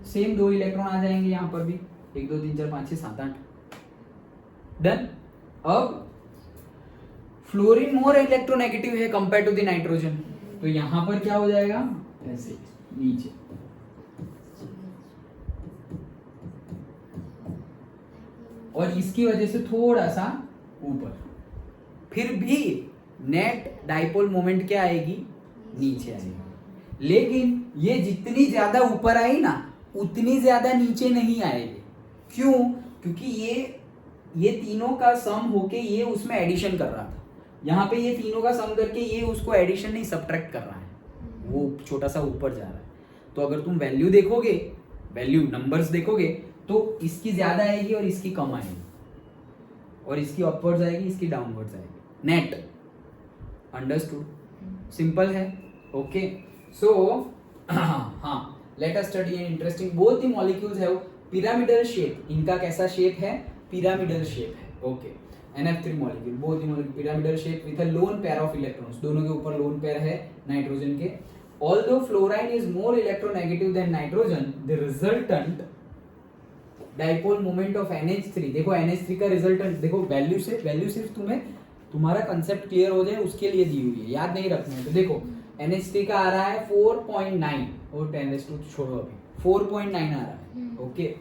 सेम 2 इलेक्ट्रॉन आ जाएंगे यहाँ पर भी, 1 2 3 4 5 6 7 8। डन। अब फ्लोरीन मोर इलेक्ट्रोनेगेटिव है कंपेयर टू द नाइट्रोजन, तो यहाँ पर क्या हो जाएगा, ऐसे नीचे। और इसकी वजह से थोड़ा सा ऊपर, फिर भी नेट डाइपोल मोमेंट क्या आएगी, नीचे आएगी। लेकिन ये जितनी ज्यादा ऊपर आई ना उतनी ज्यादा नीचे नहीं आएगी। क्यों? क्योंकि ये तीनों का सम होके ये उसमें एडिशन कर रहा था, यहाँ पे ये तीनों का सम करके ये उसको एडिशन नहीं सब्ट्रैक्ट कर रहा है, वो छोटा सा ऊपर जा रहा है। तो अगर तुम वैल्यू देखोगे, वैल्यू नंबर्स देखोगे, तो इसकी ज्यादा आएगी और इसकी कम आएगी, और इसकी अपवर्ड्स आएगी, इसकी डाउनवर्ड्स आएगी। नेट। अंडरस्टूड? सिंपल है। ओके, सो हाँ, let us study an interesting, both the molecules have pyramidal shape. इनका कैसा शेप है, पिरामिडल शेप है। Okay, NF3 molecule, both the molecule pyramidal shape with a lone pair of electrons, दोनों के ऊपर lone pair है nitrogen के, although fluorine is more electronegative than nitrogen, the resultant dipole moment of NH3, देखो NH3 का resultant देखो, value सिर्फ तुम्हें तुम्हारा कंसेप्ट क्लियर हो जाए उसके लिए दी हुई है, याद नहीं रखना है। तो देखो NH3 का आ रहा है 4.9 और 10 छोड़ो अभी 4.9 आ रहा है, ओके।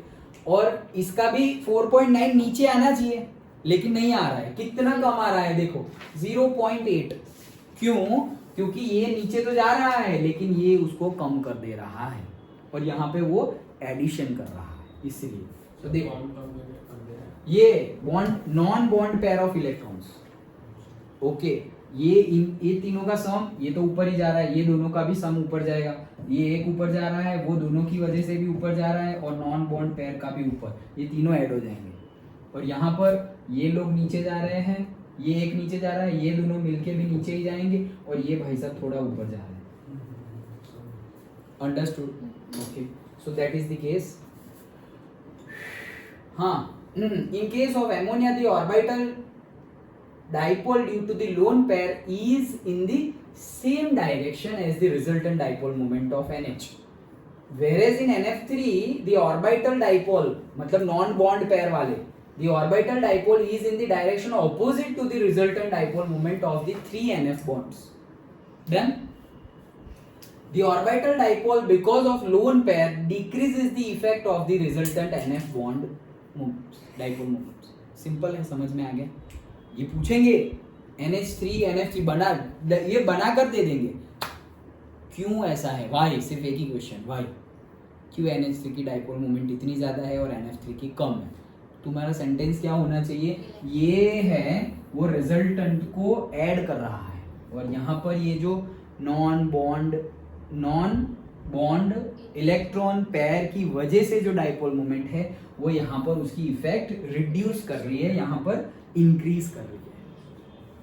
और इसका भी 4.9 नीचे आना चाहिए लेकिन नहीं आ रहा है, कितना कम आ रहा है देखो 0.8। क्यों? क्योंकि ये नीचे तो जा रहा है लेकिन ये उसको कम कर दे रहा है और यहाँ पे वो एडिशन कर रहा है, इसलिए। तो देखो ये bond non bond pair of electrons, okay. ये तीनों का सम, ये तो ऊपर ही जा रहा है, ये दोनों का भी सम ऊपर जाएगा, ये एक ऊपर जा रहा है, वो दोनों की वजह से भी ऊपर जा रहा है और नॉन बॉन्ड पेयर का भी ऊपर, ये तीनों ऐड हो जाएंगे। और यहाँ पर ये लोग नीचे जा रहे हैं, ये एक नीचे जा रहा है, ये दोनों मिलके भी नीचे ही जाएंगे और ये भाई साहब थोड़ा ऊपर जा रहे हैं। Understood? Okay, so that is the case. हाँ, in case of ammonia the orbital dipole due to the lone pair is in the same direction as the resultant dipole moment of NH, whereas in NF3 the orbital dipole मतलब non bond pair वाले, the orbital dipole is in the direction opposite to the resultant dipole moment of the 3 NF bonds. Then the orbital dipole because of lone pair decreases the effect of the resultant NF bond dipole moments. Simple है, समझ में आ गया? ये पूछेंगे NH3 NF3 बना, ये बना कर दे देंगे क्यों ऐसा है, वाई, सिर्फ एक ही क्वेश्चन, वाई, क्यों NH3 की डाइपोल मोमेंट इतनी ज्यादा है और NF3 की कम है। तुम्हारा सेंटेंस क्या होना चाहिए, ये है वो रिजल्टेंट को ऐड कर रहा है और यहाँ पर ये जो नॉन बॉन्ड इलेक्ट्रॉन पेयर की वजह से जो डाइपोल मोमेंट है वो यहाँ पर उसकी इफेक्ट रिड्यूस कर रही है, यहाँ पर इंक्रीज कर रही है।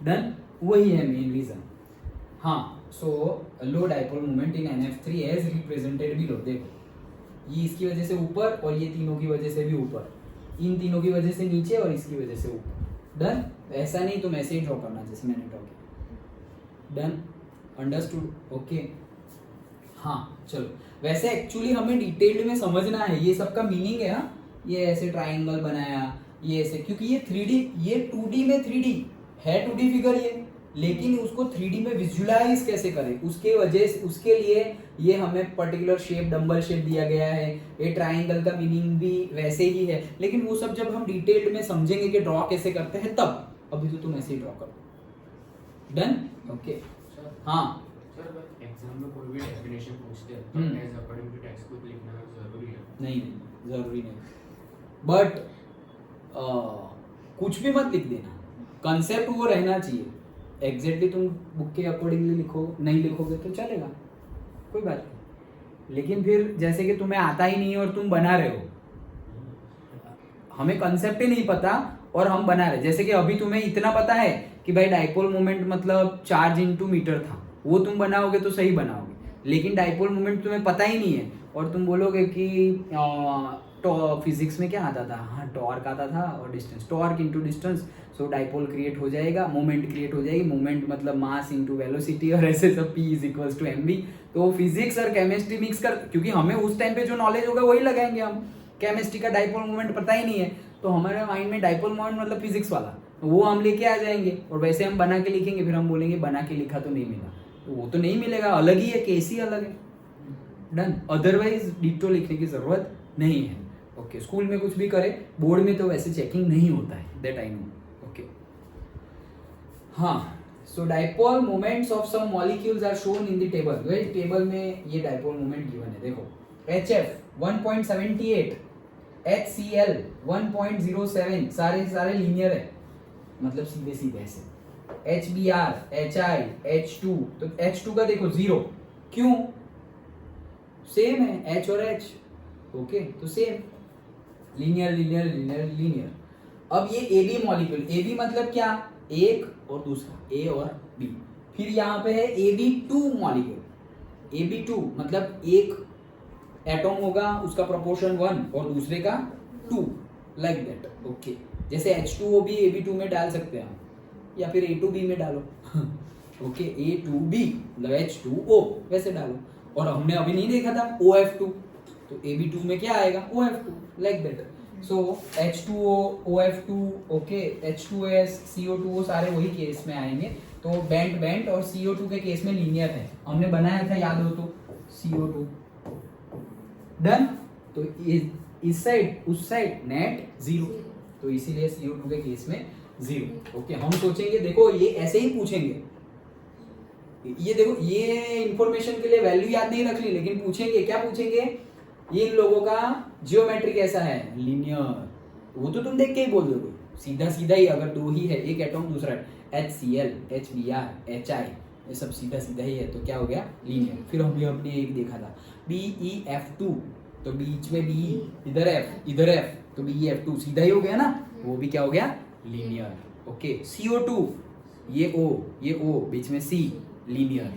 डन, वही है मेन रीजन। हाँ, so low dipole moment in NF3 as represented below, देखो ये इसकी वजह से ऊपर और ये तीनों की वजह से भी ऊपर, इन तीनों की वजह से नीचे और इसकी वजह से ऊपर। डन, ऐसा नहीं तुम ऐसे ही ड्रॉ करना जैसे मैंने ड्रॉ किया। Done, understood? ओके। हाँ चलो, वैसे एक्चुअली हमें डिटेल्ड में समझना है, ये सबका मीनिंग है। हाँ, ये ऐसे ट्राइंगल बनाया, ये ऐसे, क्योंकि ये 3D, ये 2D में 3D है, 2D फिगर ये, लेकिन उसको 3D में विजुअलाइज कैसे करें, उसके लिए ये हमें पर्टिकुलर शेप, डंबल शेप दिया गया है। ये ट्राइंगल का मीनिंग भी वैसे ही है, लेकिन वो सब जब हम डिटेल्ड में समझेंगे कि ड्रॉ कैसे करते हैं तब, अभी तो तुम ऐसे ही ड्रॉ करो। डन? ओके। हाँ सर, एग्जाम में कोई भी डेफिनेशन पूछते हैं तो as according to text book लिखना जरूरी है? नहीं, जरूरी नहीं, बट कुछ भी मत लिख देना, कंसेप्ट वो रहना चाहिए। एग्जैक्टली तुम बुक के अकॉर्डिंगली लिखो, नहीं लिखोगे तो चलेगा, कोई बात नहीं। लेकिन फिर जैसे कि तुम्हें आता ही नहीं है और तुम बना रहे हो, हमें कंसेप्ट ही नहीं पता और हम बना रहे, जैसे कि अभी तुम्हें इतना पता है कि भाई डाइपोल मोमेंट मतलब चार्ज इनटू मीटर था, वो तुम बनाओगे तो सही बनाओगे। लेकिन डाइपोल मोमेंट तुम्हें पता ही नहीं है और तुम बोलोगे कि फिजिक्स में क्या आता था, हाँ टॉर्क आता था और डिस्टेंस, टॉर्क इनटू डिस्टेंस, सो डाइपोल क्रिएट हो जाएगा, मोमेंट क्रिएट हो जाएगी, मोमेंट मतलब मास इनटू वेलोसिटी और ऐसे सब, P is equals to mv। तो फिजिक्स और केमिस्ट्री मिक्स कर, क्योंकि हमें उस टाइम पे जो नॉलेज होगा वही लगाएंगे हम, केमिस्ट्री का डाइपोल मोमेंट पता ही नहीं है तो हमारे माइंड में डाइपोल मोमेंट मतलब फिजिक्स वाला, वो हम लेके आ जाएंगे और वैसे हम बना के लिखेंगे, फिर हम बोलेंगे बना के लिखा तो नहीं मिला, तो वो तो नहीं मिलेगा, अलग ही है, केस ही अलग है। डन, अदरवाइज डिटो लिखने की जरूरत नहीं है। ओके, स्कूल में कुछ भी करे, बोर्ड में तो वैसे चेकिंग नहीं होता है, दैट आई नो। ओके, हाँ, so dipole moments of some molecules are shown in the table. Well, table में ये डाइपोल मोमेंट गिवन है, देखो HF 1.78, HCl 1.07, सारे लीनियर है, मतलब सीधे सीधे ऐसे। HBr, HI, H2, तो H2 का देखो 0, क्यों? सेम है H और H, ओके, तो सेम, लीनियर। अब ये AB मॉलिक्यूल, AB मतलब क्या, एक और दूसरा, A और B, फिर यहाँ पे है AB2 मॉलिक्यूल, AB2 मतलब एक एटॉम होगा, उसका प्रोपोर्शन 1 और दूसरे का 2, लाइक दैट। ओके, जैसे H2O भी AB2 में डाल सकते हैं हम, या फिर A2B में डालो ओके A2B मतलब H2O वैसे डालो। और हमने अभी नहीं देखा था OF2, तो AB2 में क्या आएगा OF2 like that. So H2O OF2 okay H2S CO2 सारे वही केस में आएंगे। तो बेंट बेंट और CO2 के केस में लीनियर है, हमने बनाया था याद हो तो CO2 डन। तो इस साइड उस साइड नेट जीरो, तो इसीलिए CO2 के केस में जीरो। ओके हम सोचेंगे देखो ये ऐसे ही पूछेंगे, ये देखो ये इंफॉर्मेशन के लिए वैल्यू याद नहीं रख ली, लेकिन पूछेंगे क्या पूछेंगे, ये इन लोगों का जियोमेट्री कैसा है लीनियर, वो तो तुम देख के ही बोल दोगे सीधा सीधा ही। अगर दो ही है एक एटॉम दूसरा HCl HBr HI ये सब सीधा सीधा ही है, तो क्या हो गया लीनियर। फिर हमने एक देखा था BeF2, तो बीच में B इधर F तो BeF2 सीधा ही हो गया ना, वो भी क्या हो गया लीनियर। ओके CO2 ये O बीच में C लीनियर।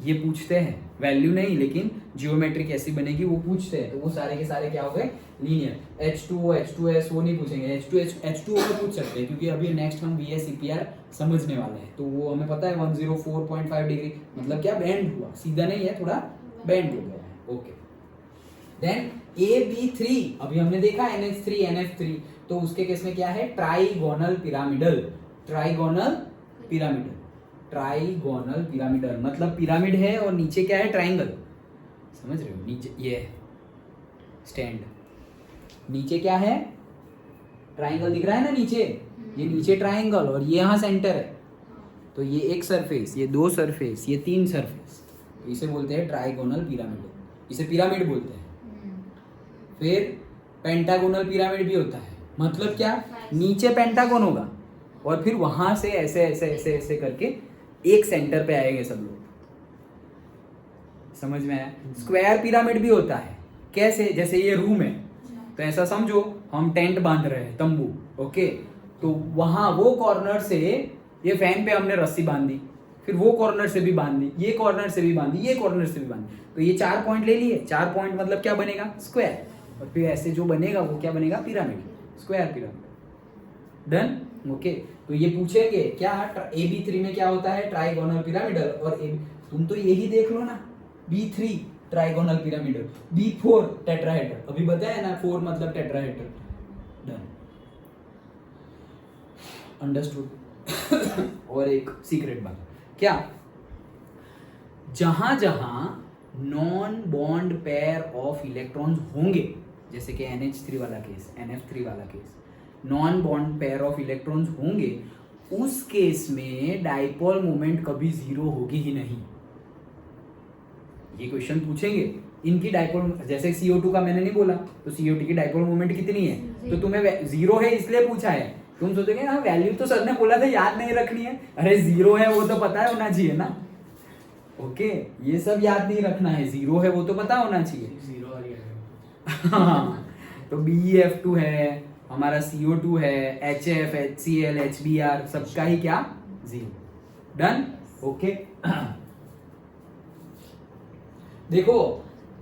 ये पूछते हैं वैल्यू नहीं लेकिन जियोमेट्री कैसी बनेगी वो पूछते हैं, तो वो सारे के सारे क्या हो गए लीनियर। H2O H2S वो नहीं पूछेंगे, H2O को पूछ सकते हैं क्योंकि अभी नेक्स्ट हम VSEPR समझने वाले हैं, तो वो हमें पता है 104.5 डिग्री मतलब क्या बेंड हुआ, सीधा नहीं है थोड़ा बेंड हो गया है। ओके देन AB3 अभी हमने देखा NH3 NF3, तो उसके केस में क्या है ट्राइगोनल पिरामिडल। ट्राइगोनल पिरामिडल मतलब पिरामिड है और नीचे क्या है ट्राइंगल, समझ रहे हो, नीचे ये स्टैंड, नीचे क्या है ट्राइंगल दिख रहा है ना नीचे, ये नीचे ट्राइंगल और ये यहाँ सेंटर है, तो ये एक सरफेस ये दो सरफेस ये तीन सरफेस, तो इसे बोलते हैं ट्राइगोनल पिरामिड, इसे पिरामिड बोलते हैं। फिर पेंटागोनल पिरामिड भी होता है, मतलब क्या नीचे पेंटागोन होगा और फिर वहां से ऐसे ऐसे ऐसे ऐसे करके एक सेंटर पे आएंगे सब लोग, समझ में आया। स्क्वायर पिरामिड भी होता है, कैसे जैसे ये रूम है तो ऐसा समझो हम टेंट बांध रहे हैं तंबू, ओके तो वहां वो कॉर्नर से ये फैन पे हमने रस्सी बांधी, फिर वो कॉर्नर से भी बांधी, ये कॉर्नर से भी बांधी, ये कॉर्नर से भी बांधी, तो ये 4 पॉइंट ले लिए, 4 पॉइंट मतलब क्या बनेगा स्क्वायर, और फिर ऐसे जो बनेगा वो क्या बनेगा pyramid, square pyramid done. Okay तो ये पूछेंगे क्या AB3 में क्या होता है ट्राइगोनल पिरामिडल, और तुम तो यही देख लो ना B3 trigonal pyramidal, B4 tetrahedral, अभी बताया ना 4 मतलब टेट्राहेड्रल डन अंडरस्टूड। और एक सीक्रेट बात क्या, जहां जहां non bond pair of electrons होंगे, जैसे कि NH3 वाला केस NF3 वाला case, non bond pair of electrons होंगे, उस केस में डाइपोल मोमेंट कभी जीरो होगी ही नहीं। ये क्वेश्चन पूछेंगे इनकी डाइपोल, जैसे CO2 का मैंने नहीं बोला, तो CO2 की डाइपोल मोमेंट कितनी है, तो तुम्हें जीरो है इसलिए पूछा है, तुम सोचोगे हाँ वैल्यू तो सर ने बोला था याद नहीं रखनी है, अरे जीरो है वो तो पता होना चाहिए ना। ओके ये सब याद नहीं रखना है, जीरो है वो तो पता होना चाहिए। जीरो आ गया तो BeF2 है हमारा, CO2 है, HF HCl HBr सबका ही क्या जीरो डन। ओके देखो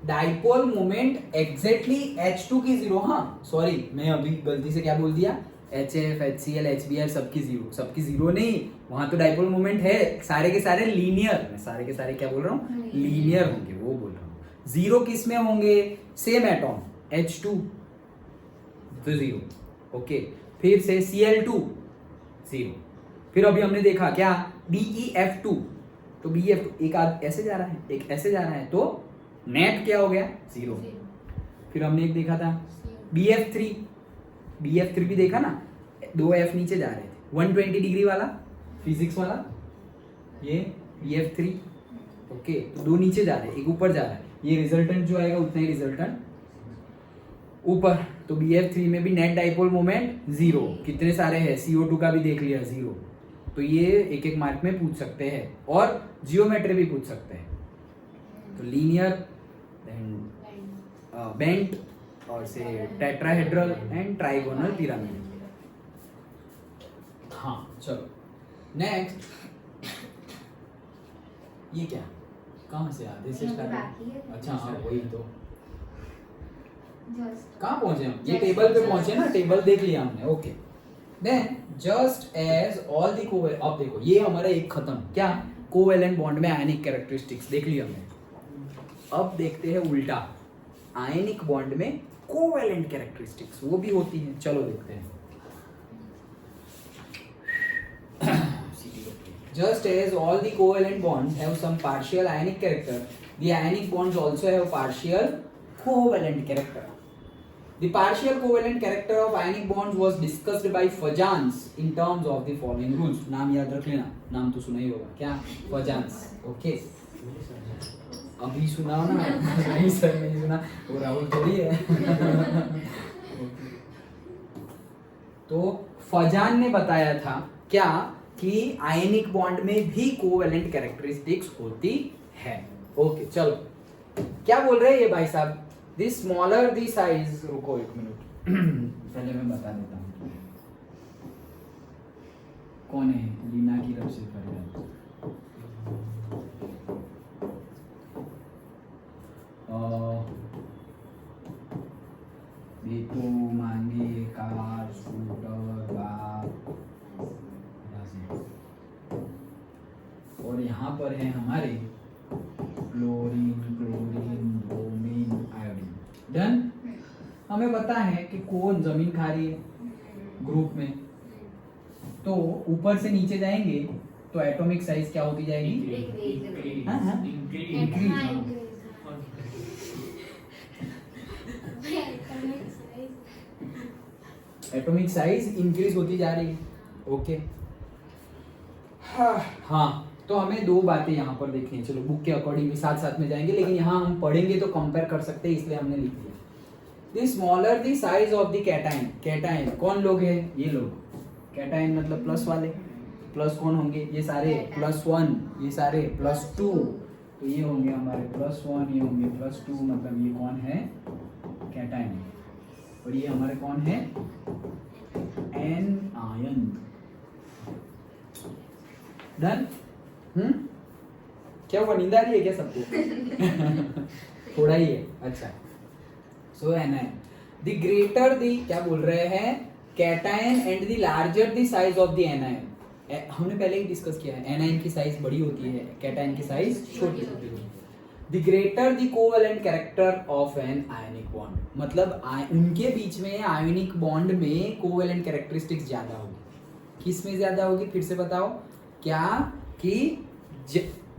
डाइपोल मोमेंट एग्जैक्टली H2 की जीरो, हाँ सॉरी मैं अभी गलती से क्या बोल दिया, HF HCl HBr सबकी जीरो नहीं, वहां तो डाइपोल मोमेंट है, सारे के सारे लीनियर, मैं सारे के सारे क्या बोल रहा हूँ लीनियर होंगे, वो बोल रहा हूँ। जीरो किस में होंगे, सेम एटॉम H2 तो जीरो, ओके फिर से Cl2 जीरो, फिर अभी हमने देखा क्या BeF2, तो BeF2 एक आध ऐसे जा रहा है एक ऐसे जा रहा है, तो नेट क्या हो गया जीरो। फिर हमने एक देखा था BeF3 भी देखा ना, 2 F नीचे जा रहे थे, 120 डिग्री वाला फिजिक्स वाला, ये BeF3 ओके तो 2 नीचे जा रहे हैं एक ऊपर जा रहा है, ये रिजल्टेंट जो आएगा उतना ही रिजल्टेंट ऊपर, तो BeF3 में भी नेट डाइपोल मोमेंट जीरो, कितने सारे हैं CO2 का भी देख लिया जीरो, तो ये एक एक मार्क में पूछ सकते हैं और जियोमेट्री भी पूछ सकते हैं, तो लीनियर देन बेंट और से टेट्राहेड्रल एंड ट्राइगोनल पिरामिड। हाँ चलो नेक्स्ट, ये क्या कहाँ से आधे से स्टार्ट, अच्छा हाँ वही तो कहाँ पहुंचे हम, ये टेबल पे पहुंचे ना, टेबल देख लिया हमने। Okay then just as all the covalent, अब देखो ये हमारा एक खत्म, क्या कोवेलेंट बॉन्ड में आयनिक कैरेक्टरिस्टिक्स देख लिया हमने। अब देखते हैं उल्टा, आयनिक बॉन्ड में कोवेलेंट कैरेक्टरिस्टिक्स वो भी होती हैं। चलो देखते हैं। Just as all the covalent bonds have some partial ionic character, the ionic bonds also have partial covalent character. The partial covalent character of ionic bonds was discussed by Fajans in terms of the following rules. नाम याद रख लेना, नाम तो सुना ही होगा, क्या Fajans, okay अभी सुनाओ ना। नहीं सर नहीं सुना, वो राहुल थोड़ी है। तो फजान ने बताया था क्या कि आयनिक बॉन्ड में भी कोवेलेंट कैरेक्टरिस्टिक्स होती है। ओके चलो क्या बोल रहे हैं ये भाई साहब, द स्मॉलर द साइज, रुको एक मिनट पहले मैं बता देता हूँ कौन है। लीना की तरफ से कर देखो मांगे कार स्कूटर बाप, और यहाँ पर है हमारे chlorine chlorine bromine iodine. Done. हमें पता है कि कौन जमीन खा रही है ग्रुप में, तो ऊपर से नीचे जाएंगे तो एटॉमिक साइज क्या होती जाएगी? हाँ हाँ इंक्रीज। एटॉमिक साइज इंक्रीज होती जा रही है। ओके हाँ तो हमें दो बातें यहाँ पर देखनी है। चलो बुक के अकॉर्डिंग भी साथ साथ में जाएंगे, लेकिन यहाँ हम पढ़ेंगे तो कंपेयर कर सकते हैं, इसलिए हमने लिख दिया। The smaller the size of the cation. Cation कौन लोग हैं? ये लोग। कैटाइन मतलब प्लस वाले। प्लस कौन होंगे? ये सारे +1, ये सारे +2, तो ये होंगे हमारे +1, ये होंगे +2, मतलब ये कौन है? कैटाइन। और ये हमारे कौन है? एनायन। डन। क्या वो नींद आ रही है क्या सबको? थोड़ा ही है, अच्छा। सो एनायन द ग्रेटर द, क्या बोल रहे हैं? Cation and the larger the size of the anion. हमने पहले ही डिस्कस किया है, एनायन की साइज बड़ी होती है, कैटायन की साइज छोटी होती है। The greater the covalent character of an ionic bond, मतलब उनके बीच में आयनिक बॉन्ड में कोवेलेंट कैरेक्टरिस्टिक्स ज्यादा होगी। किस में ज्यादा होगी? फिर से बताओ क्या कि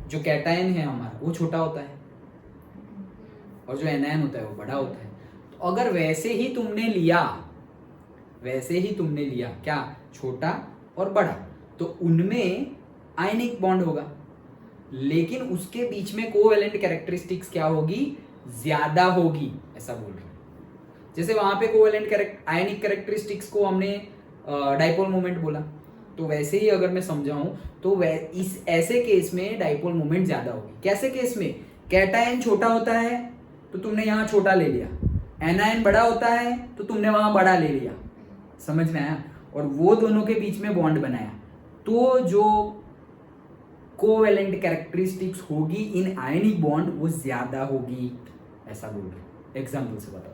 जो कैटायन है हमारा वो छोटा होता है और जो एनायन होता है वो बड़ा होता है। तो अगर वैसे ही तुमने लिया क्या, छोटा और बड़ा, तो उनमें आयनिक बॉन्ड होगा, लेकिन उसके बीच में कोवेलेंट कैरेक्टरिस्टिक्स क्या होगी? ज्यादा होगी, ऐसा बोल रहे हैं। जैसे वहां पे कोवेलेंट आयनिक कैरेक्टरिस्टिक्स को हमने डाइपोल मोमेंट बोला, तो वैसे ही अगर मैं समझाऊं तो इस ऐसे केस में डाइपोल मोमेंट ज्यादा होगी। कैसे केस में? कैटायन छोटा होता है तो तुमने यहाँ छोटा ले लिया, एनायन बड़ा होता है तो तुमने वहां बड़ा ले लिया, समझ में आया? और वो दोनों के बीच में बॉन्ड बनाया, तो जो कोवेलेंट कैरेक्टरिस्टिक्स होगी इन आयनिक बॉन्ड वो ज्यादा होगी, ऐसा बोल रहे। एग्जाम्पल से बताओ।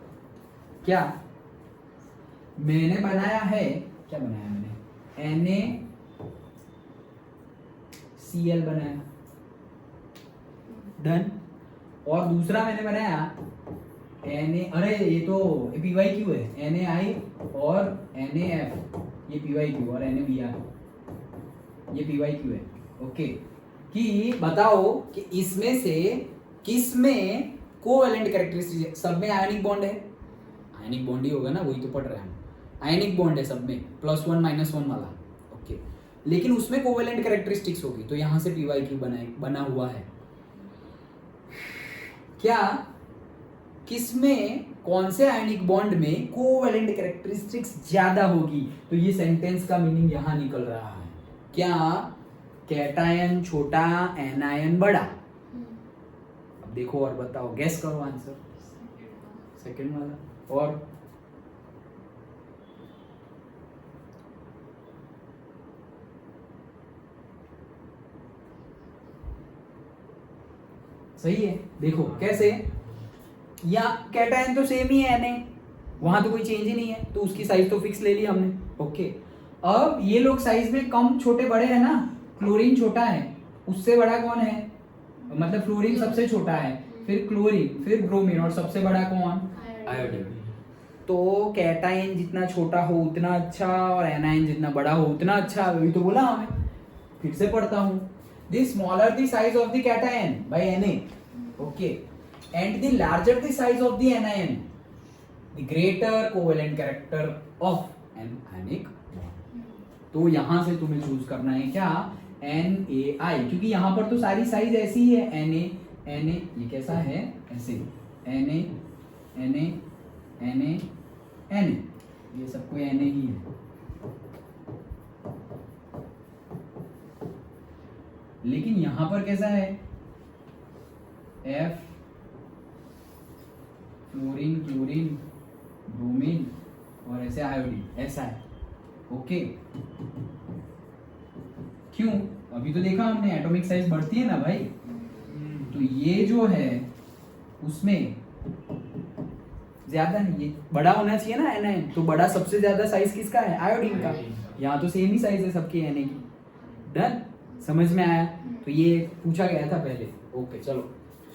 क्या मैंने बनाया है, क्या बनाया मैंने? NaCl बनाया, डन। और दूसरा मैंने बनाया अरे ये तो PyQ है, NaI और NaF, ये PyQ और NaBr, ये PyQ है। ओके कि बताओ कि इसमें से किस में कोवेलेंट कैरेक्टरिस्टिक? सब में आयनिक बॉन्ड है, आयनिक बॉन्ड ही होगा ना, वही तो पढ़ रहे हैं। आयनिक बॉन्ड है सब में, +1 -1 वाला। ओके लेकिन उसमें कोवेलेंट कैरेक्टरिस्टिक्स होगी, तो यहां से PyQ बना हुआ है। क्या किसमें, कौन से आयनिक बॉन्ड में कोवेलेंट कैरेक्टरिस्टिक्स ज्यादा होगी? तो ये सेंटेंस का मीनिंग यहां निकल रहा है। क्या कैटायन छोटा, एनायन बड़ा? अब देखो और बताओ, गेस करो आंसर। सेकंड वाला। और सही है। देखो कैसे, या कैटायन तो सेम ही है Na, वहां तो कोई चेंज ही नहीं है, तो उसकी साइज तो फिक्स ले ली हमने। ओके अब ये लोग साइज में कम छोटे बड़े हैं ना, क्लोरीन छोटा है उससे बड़ा कौन है, मतलब फ्लोरीन सबसे छोटा है, फिर क्लोरीन, फिर ब्रोमीन, और सबसे बड़ा कौन, आयोडीन। तो कैटायन जितना छोटा हो उतना अच्छा, और एनायन जितना बड़ा हो उतना अच्छा, वही तो बोला हमें। फिर से पढ़ता हूँ, the smaller the size of the cation by Na, okay, and the larger the size of the anion, the greater covalent character of an ionic bond. तो यहां से तुम्हें चूज करना है क्या, NaI, क्योंकि यहाँ पर तो सारी साइज ऐसी ही है, Na, ये कैसा है, ऐसे Na, ये सबको Na ही है। लेकिन यहां पर कैसा है, F, फ्लोरीन, क्लोरीन, ब्रोमीन, और ऐसे आयोडीन, ऐसा है, ओके। क्यों, अभी तो देखा हमने एटॉमिक साइज बढ़ती है ना भाई, तो ये जो है उसमें ज्यादा नहीं, ये बड़ा होना चाहिए ना Na, तो बड़ा सबसे ज्यादा साइज किसका है, आयोडीन का। यहाँ तो सेम ही साइज है सबकी Na की। डन, समझ में आया। तो ये पूछा गया था पहले, ओके चलो।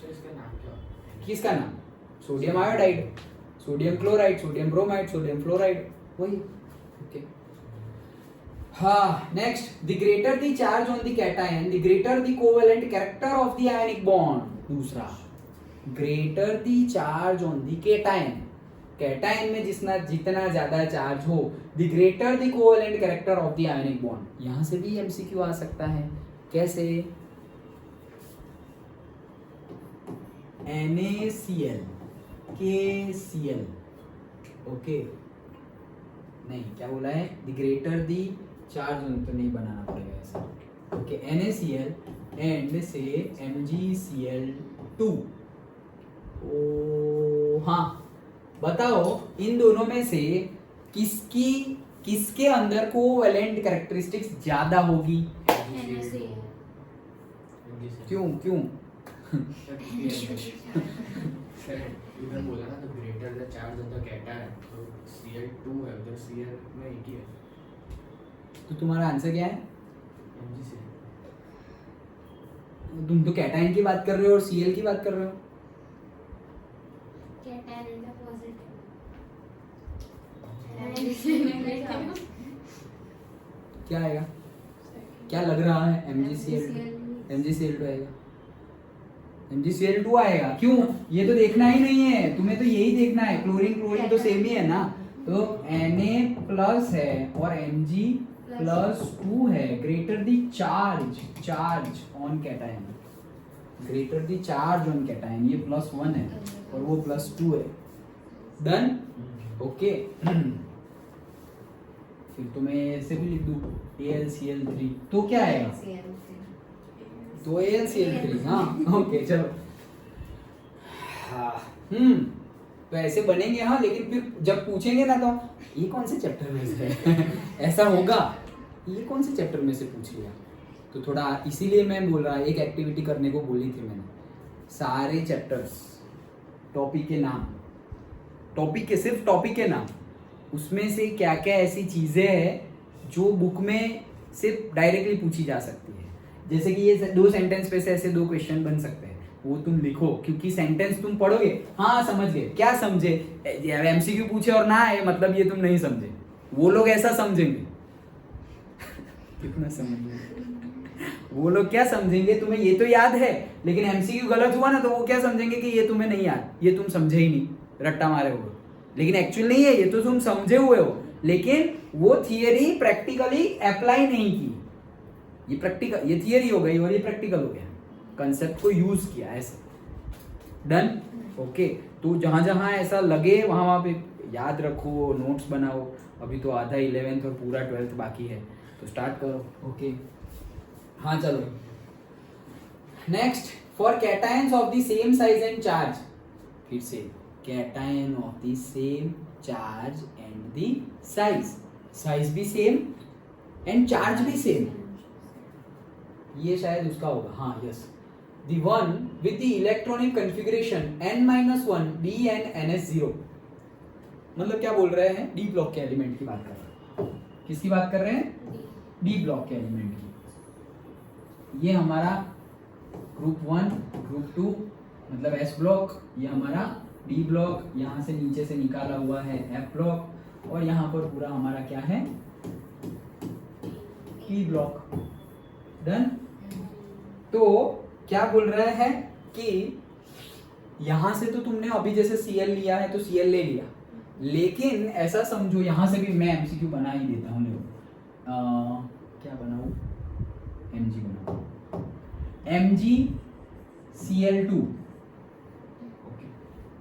इसका नाम क्या है? किसका नाम, sodium iodide, sodium chloride, sodium bromide, sodium fluoride, वही, ओके। हाँ, next, the greater the charge on the cation, the greater the covalent character of the ionic bond. दूसरा, greater the charge on the cation, cation में जितना ज्यादा charge हो, the greater the covalent character of the ionic bond. यहां से भी MCQ आ सकता है, कैसे, NaCl, KCl, ओके, नहीं क्या बोला है, द ग्रेटर द चार्ज, तो नहीं बनाना पड़ेगा ऐसा, ओके, NaCl एंड से MgCl2। ओ हाँ, बताओ इन दोनों में से किसके अंदर कोवेलेंट कैरेक्टरिस्टिक्स ज्यादा होगी, क्यों क्यों इधर बोला ना, तो greater the charge of the cation, तो Cl2 है, उधर Cl में एक ही है। तो तुम्हारा आंसर क्या है, MgCl। तुम तो कैटायन की बात कर रहे हो और Cl की बात कर रहे हो। क्या आएगा, क्या लग रहा है, MgCl2 आएगा, MgCl2 आएगा। क्यों, ये तो देखना ही नहीं है तुम्हें, तो यही देखना है, क्लोरीन क्लोरीन तो सेम ही है ना, तो Na प्लस है और Mg+2 है, greater the charge on cation, greater the charge on cation, ये +1 है और वो +2 है। Done, okay. फिर तो मैं ऐसे भी लिख दूं AlCl3, तो क्या आएगा, तो AlCl3, हाँ, ओके चलो। हाँ, तो ऐसे बनेंगे, हाँ, लेकिन फिर जब पूछेंगे ना, तो ये कौन से चैप्टर में से है ऐसा होगा, ये कौन से चैप्टर में से पूछ लिया, तो थोड़ा इसीलिए मैं बोल रहा, एक एक्टिविटी करने को बोली थी मैंने, सारे चैप्टर्स, टॉपिक के नाम, सिर्फ टॉपिक के नाम, उसमें से क्या क्या ऐसी चीजें हैं जो बुक में सिर्फ डायरेक्टली पूछी जा सकती है। जैसे कि ये 2 सेंटेंस पे से ऐसे 2 क्वेश्चन बन सकते हैं, वो तुम लिखो, क्योंकि सेंटेंस तुम पढ़ोगे, हाँ समझ गए, क्या समझे, एमसीक्यू पूछे और ना आए मतलब ये तुम नहीं समझे, वो लोग ऐसा समझेंगे कितना समझेंगे वो लोग, क्या समझेंगे, तुम्हें ये तो याद है, लेकिन एमसीक्यू गलत हुआ ना, तो वो क्या समझेंगे कि ये तुम्हें नहीं याद, ये तुम समझे ही नहीं, रट्टा मारे हुए, लेकिन एक्चुअल नहीं है, ये तो तुम समझे हुए हो, लेकिन वो थियरी प्रैक्टिकली अप्लाई नहीं की, ये प्रैक्टिकल, ये थियरी हो गई और ये प्रैक्टिकल हो गया, कंसेप्ट को यूज किया ऐसे। Done, okay. तो जहां जहां ऐसा लगे वहां पे याद रखो, नोट्स बनाओ, अभी तो आधा 11th और पूरा 12th बाकी है, तो स्टार्ट करो, ओके। हाँ चलो, next, for cations of the same size and charge, फिर से cation of the same charge and the size भी सेम एंड चार्ज भी सेम, ये शायद उसका होगा, हाँ yes, the one with the electronic configuration n-1 dn-ns0, मतलब क्या बोल रहे हैं, डी ब्लॉक के एलिमेंट की बात कर रहे हैं, किसकी बात कर रहे हैं, डी ब्लॉक के एलिमेंट की, ये हमारा ग्रुप 1 ग्रुप 2 मतलब एस ब्लॉक, ये हमारा डी ब्लॉक, यहाँ से नीचे से निकाला हुआ है एफ ब्लॉक, और यहाँ पर पूरा हमारा क्या है पी ब्लॉक। डन। तो क्या बोल रहा है कि यहां से तो तुमने अभी जैसे Cl लिया है तो Cl ले लिया, लेकिन ऐसा समझो यहां से भी मैं एमसीक्यू बना ही देता हूँ। क्या बनाऊं, Mg बनाऊं, MgCl2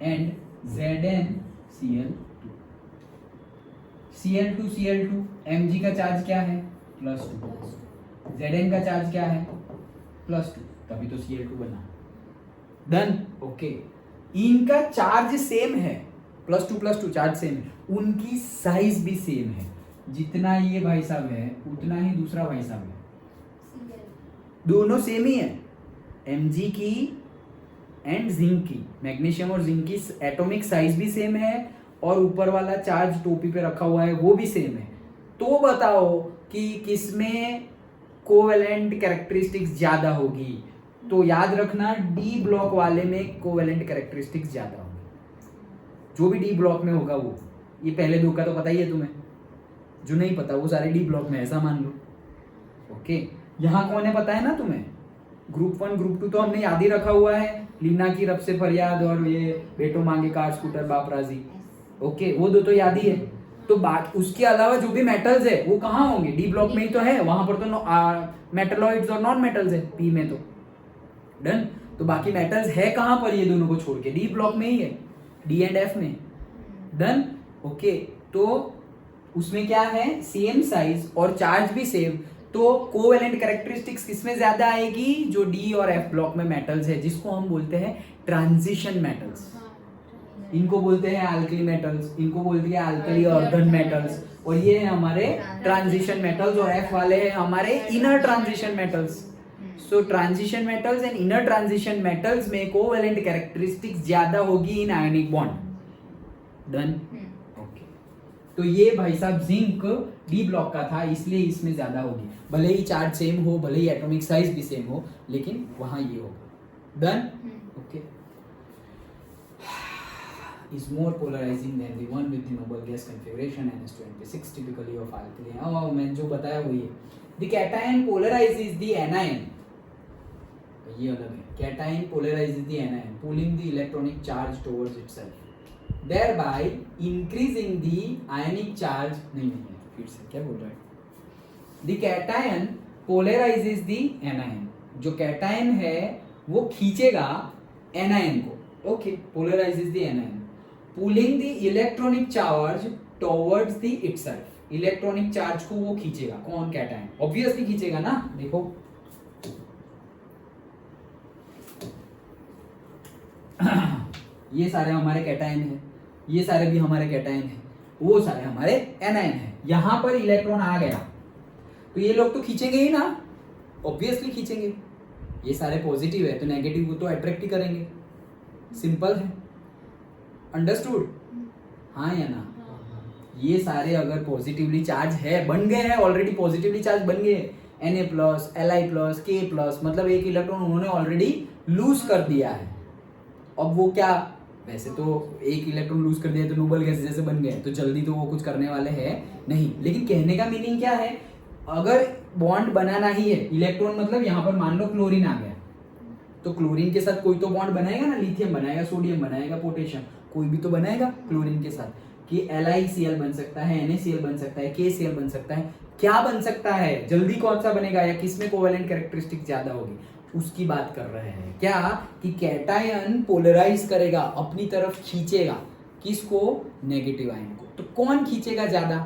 and ZnCl2। Cl2 Mg का चार्ज क्या है +2, Zn का चार्ज क्या है +2, तभी तो Cl2 बना। डन। ओके, इनका चार्ज सेम है, +2 चार्ज सेम है, उनकी साइज भी सेम है। जितना ये भाई साहब है उतना ही दूसरा भाई साहब है, दोनों सेम ही है। Mg की एंड जिंक की, मैग्नीशियम और जिंक की एटॉमिक साइज भी सेम है, और ऊपर वाला चार्ज टोपी पे रखा हुआ है वो भी सेम है। तो बताओ कि किसमें कोवेलेंट कैरेक्टरिस्टिक्स ज्यादा होगी? तो याद रखना डी ब्लॉक वाले में कोवेलेंट कैरेक्टरिस्टिक्स ज्यादा होगी। जो भी डी ब्लॉक में होगा वो, ये पहले दो का तो पता ही है तुम्हें, जो नहीं पता वो सारे डी ब्लॉक में, ऐसा मान लो। ओके, यहाँ कौन है पता है ना तुम्हें? ग्रुप 1 ग्रुप 2 तो हमने याद ही रखा हुआ है, लीना की रब से फरियाद और ये बेटो मांगे कार स्कूटर बाप राजी। ओके, वो दो तो याद ही है। तो बाकी उसके अलावा जो भी मेटल्स है वो कहाँ होंगे? डी ब्लॉक में ही तो है, वहां पर तो मेटलॉइड्स और नॉन मेटल्स है पी में तो। डन। तो बाकी मेटल्स है कहां पर? ये दोनों को छोड़ के डी ब्लॉक में ही है, डी एंड एफ में। डन। ओके, तो उसमें क्या है, सेम साइज और चार्ज भी सेम, तो कोवेलेंट कैरेक्टरिस्टिक्स किसमें ज्यादा आएगी? जो डी और एफ ब्लॉक में मेटल्स है, जिसको हम बोलते हैं ट्रांजिशन मेटल्स। इनको बोलते हैं अल्कली मेटल्स, इनको बोलते हैं अल्कली अर्धन मेटल्स, और ये है हमारे ट्रांजिशन मेटल्स, और एफ वाले हैं हमारे inner transition metals. So transition metals and inner transition metals में कोवेलेंट कैरेक्टरिस्टिक्स ज्यादा होगी इन आयनिक बॉन्ड। डन। ओके, तो ये भाई साहब जिंक डी ब्लॉक का था, इसलिए इसमें ज्यादा होगी, भले ही चार्ज सेम हो, भले ही एटॉमिक साइज भी सेम हो, लेकिन वहां ये होगा। Done. Okay, is more polarizing than the one with the noble gas configuration NH26 typically of alkali। और मैं जो बताया वही है। The cation polarizes the anion, ये अलग है। Cation polarizes the anion, pulling the electronic charge towards itself, thereby increasing the ionic charge। नहीं है, फिर से क्या बोल रहा है? The cation polarizes the anion, जो cation है वो खींचेगा anion को। Okay, polarizes the anion, pulling the electronic charge towards the itself. Electronic charge को वो खींचेगा, कौन? कैटायन। ऑब्वियसली खींचेगा ना, देखो ये सारे हमारे कैटायन है, ये सारे भी हमारे कैटायन है, वो सारे हमारे एनायन है। यहां पर इलेक्ट्रॉन आ गया तो ये लोग तो खींचेंगे ही ना, ऑब्वियसली खींचेंगे। ये सारे पॉजिटिव है तो नेगेटिव को तो अट्रैक्ट ही करेंगे, सिंपल है। अंडरस्टूड? हाँ या ना? ये सारे अगर पॉजिटिवली चार्ज है, बन गए हैं ऑलरेडी, पॉजिटिवली चार्ज बन गए, Na+, Li+, K+, मतलब एक इलेक्ट्रॉन उन्होंने ऑलरेडी लूज कर दिया है। अब वो क्या, वैसे तो एक इलेक्ट्रॉन लूज कर दिया तो नोबल गैस जैसे बन गए, तो जल्दी तो वो कुछ करने वाले हैं नहीं, लेकिन कहने का मीनिंग क्या है, अगर बॉन्ड बनाना ही है, इलेक्ट्रॉन मतलब यहाँ पर मान लो क्लोरीन आ गया, तो क्लोरीन के साथ कोई तो बॉन्ड बनाएगा ना, लिथियम बनाएगा, सोडियम बनाएगा, पोटेशियम, कोई भी तो बनाएगा क्लोरीन के साथ, कि LiCl बन सकता है, NaCl बन सकता है, KCl बन सकता है, क्या बन सकता है, जल्दी कौन सा बनेगा, या किसमें कोवेलेंट कैरेक्टरिस्टिक ज्यादा होगी, उसकी बात कर रहे हैं। क्या कि कैटायन पोलराइज करेगा, अपनी तरफ खींचेगा, किसको? नेगेटिव आयन को। तो कौन खींचेगा ज्यादा,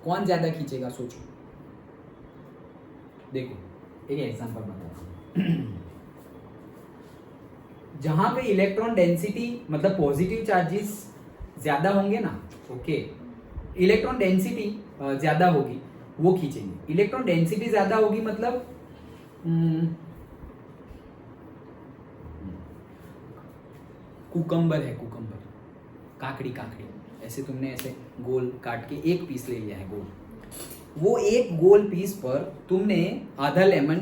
कौन ज्यादा खींचेगा, सोचो। देखो एक एग्जांपल बताता हूं। जहां पे इलेक्ट्रॉन डेंसिटी मतलब पॉजिटिव चार्जेस ज्यादा होंगे ना, ओके, इलेक्ट्रॉन डेंसिटी ज्यादा होगी, वो खींचेंगे। इलेक्ट्रॉन डेंसिटी ज्यादा होगी मतलब कुकम्बर है, कुकम्बर, काकड़ी, काकड़ी, ऐसे तुमने ऐसे गोल काट के एक पीस ले लिया है गोल, वो एक गोल पीस पर तुमने आधा लेमन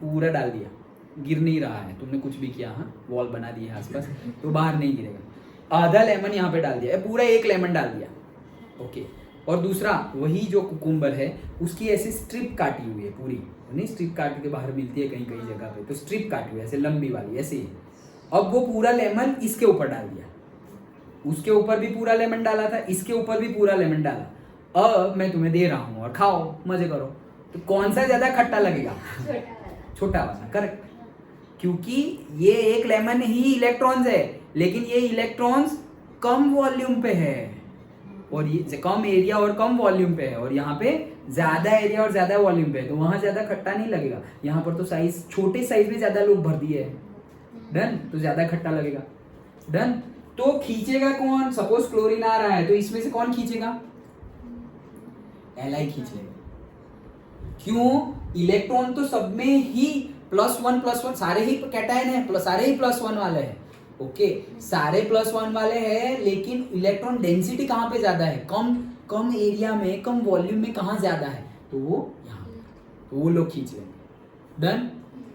पूरा डाल दिया, गिर नहीं रहा है, तुमने कुछ भी किया, हाँ वॉल बना दी है आसपास तो बाहर नहीं गिरेगा। आधा लेमन यहाँ पे डाल दिया, पूरा एक लेमन डाल दिया, ओके। और दूसरा वही जो कुकुम्बर है उसकी ऐसे स्ट्रिप काटी हुई है पूरी, नहीं स्ट्रिप काट के बाहर मिलती है कहीं कहीं जगह पे, तो स्ट्रिप काटी हुई है ऐसे लंबी वाली ऐसे ही। अब वो पूरा लेमन इसके ऊपर डाल दिया, उसके ऊपर भी पूरा लेमन डाला था, इसके ऊपर भी पूरा लेमन डाला। अब मैं तुम्हें दे रहा हूँ और खाओ मजे करो, तो कौन सा ज्यादा खट्टा लगेगा? छोटा वाला, करेक्ट। क्योंकि ये एक लेमन ही इलेक्ट्रॉन्स है, लेकिन ये इलेक्ट्रॉन्स कम वॉल्यूम पे है, और ये कम एरिया और कम वॉल्यूम पे है, और यहाँ पे ज्यादा एरिया और ज्यादा वॉल्यूम पे है, तो वहां ज्यादा खट्टा नहीं लगेगा। यहाँ पर तो साइज छोटे साइज में ज्यादा लोग भर दिए है, डन, तो ज्यादा खट्टा लगेगा, डन। तो खींचेगा कौन? सपोज क्लोरीन आ रहा है तो इसमें से कौन खींचेगा? Li खींच लेगा। क्यों? इलेक्ट्रॉन तो सब में ही +1 सारे ही कैटायन है, सारे ही +1 वाले हैं, ओके सारे +1 वाले हैं, लेकिन इलेक्ट्रॉन डेंसिटी कहाँ पे ज्यादा है? कम एरिया में, कम वॉल्यूम में कहाँ ज्यादा है? तो वो यहाँ पे, तो वो लोग खींच लेंगे, डन।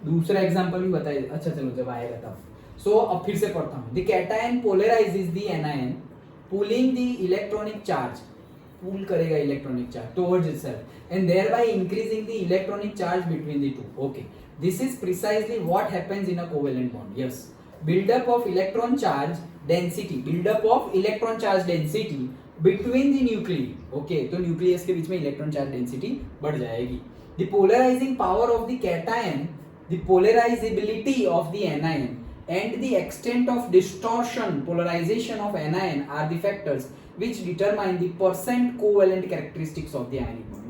दूसरा एग्जांपल भी बताइए, अच्छा चलो जब आएगा तब। सो अब फिर से पढ़ता हूँ। The cation polarises the anion pulling the electronic charge, pull करेगा electronic charge towards itself and thereby increasing the electronic charge between the two, okay. This is precisely what happens in a covalent bond, yes. buildup of electron charge density, buildup of electron charge density between the nuclei, okay, तो nucleus के बीच में electron charge density बढ़ जाएगी। The polarizing power of the cation, the polarizability of the anion and the extent of distortion polarization of anion are the factors which determine the percent covalent characteristics of the ionic bond.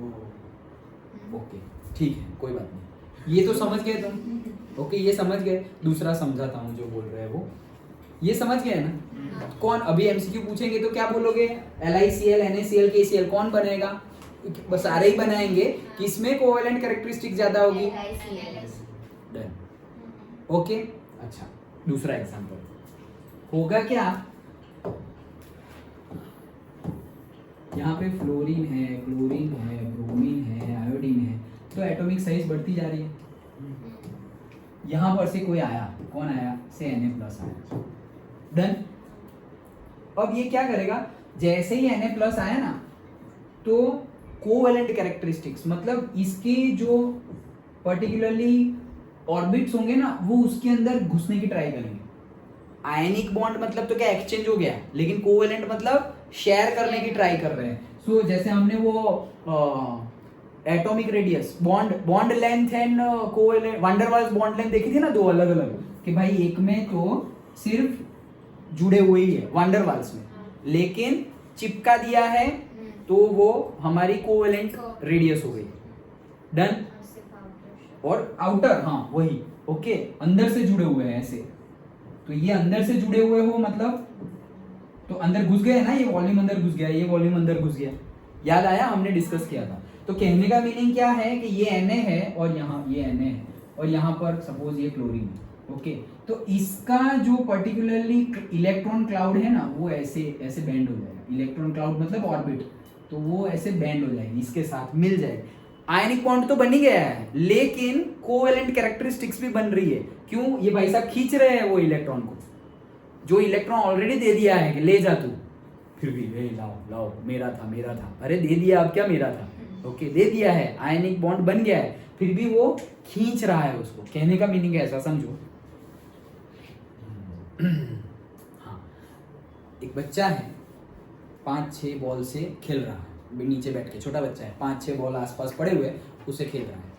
Okay, ठीक है, कोई बात नहीं, ये तो समझ गए तुम, ओके ये समझ गए। दूसरा समझाता हूँ जो बोल रहे हैं वो, ये समझ गए ना? कौन अभी एमसीक्यू पूछेंगे तो क्या बोलोगे? LiCl NaCl KCl कौन बनेगा? बस सारे ही बनाएंगे, किसमें कोवेलेंट कैरेक्टरिस्टिक ज्यादा होगी? Done, okay. अच्छा दूसरा एग्जांपल होगा क्या? यहाँ पे फ्लोरीन है, क्लोरीन है, ब्रोमीन है, आयोडीन है, तो एटॉमिक साइज बढ़ती जा रही है। यहां पर से कोई आया, कौन आया? से Na+ आया, डन। अब ये क्या करेगा? जैसे ही Na+ आया ना, तो कोवेलेंट कैरेक्टरिस्टिक्स, मतलब इसके जो पर्टिकुलरली ऑर्बिट्स होंगे ना, वो उसके अंदर घुसने की ट्राई करेंगे। आयनिक बॉन्ड मतलब तो क्या एक्सचेंज हो गया, लेकिन कोवेलेंट मतलब शेयर करने की ट्राई कर रहे हैं। सो जैसे हमने वो atomic radius, bond length and covalent, van der Waals bond length देखी थी ना, दो अलग अलग, कि भाई एक में तो सिर्फ जुड़े हुए ही है वैन डर वाल्स में, लेकिन चिपका दिया है तो वो हमारी कोवेलेंट रेडियस हो गई, डन। और आउटर, हाँ वही, ओके, अंदर से जुड़े हुए हैं ऐसे, तो ये अंदर से जुड़े हुए हो मतलब तो अंदर घुस गए ना, ये वॉल्यूम अंदर घुस गया, ये वॉल्यूम अंदर घुस गया, याद आया? हमने डिस्कस किया था। तो कहने का मीनिंग क्या है कि ये Na है और यहाँ ये Na है, और यहाँ पर सपोज ये क्लोरीन है, ओके। तो इसका जो पर्टिकुलरली इलेक्ट्रॉन क्लाउड है ना, वो ऐसे ऐसे बेंड हो जाएगा। इलेक्ट्रॉन क्लाउड मतलब ऑर्बिट, तो वो ऐसे बेंड हो जाएगी, इसके साथ मिल जाएगी। आयनिक बॉन्ड तो बन ही गया है, लेकिन कोवेलेंट कैरेक्टरिस्टिक्स भी बन रही है। क्यों? ये भाई साहब खींच रहे हैं वो इलेक्ट्रॉन को, जो इलेक्ट्रॉन ऑलरेडी दे दिया है कि ले जा तू, फिर भी लाओ लाओ, मेरा था, अरे दे दिया, अब क्या मेरा था, ओके दे दिया है, आयनिक बॉन्ड बन गया है, फिर भी वो खींच रहा है उसको। कहने का मीनिंग है ऐसा, समझो। हाँ, एक बच्चा है 5-6 बॉल से खेल रहा है, नीचे बैठ के, छोटा बच्चा है, 5-6 बॉल आसपास पड़े हुए उससे खेल रहा है।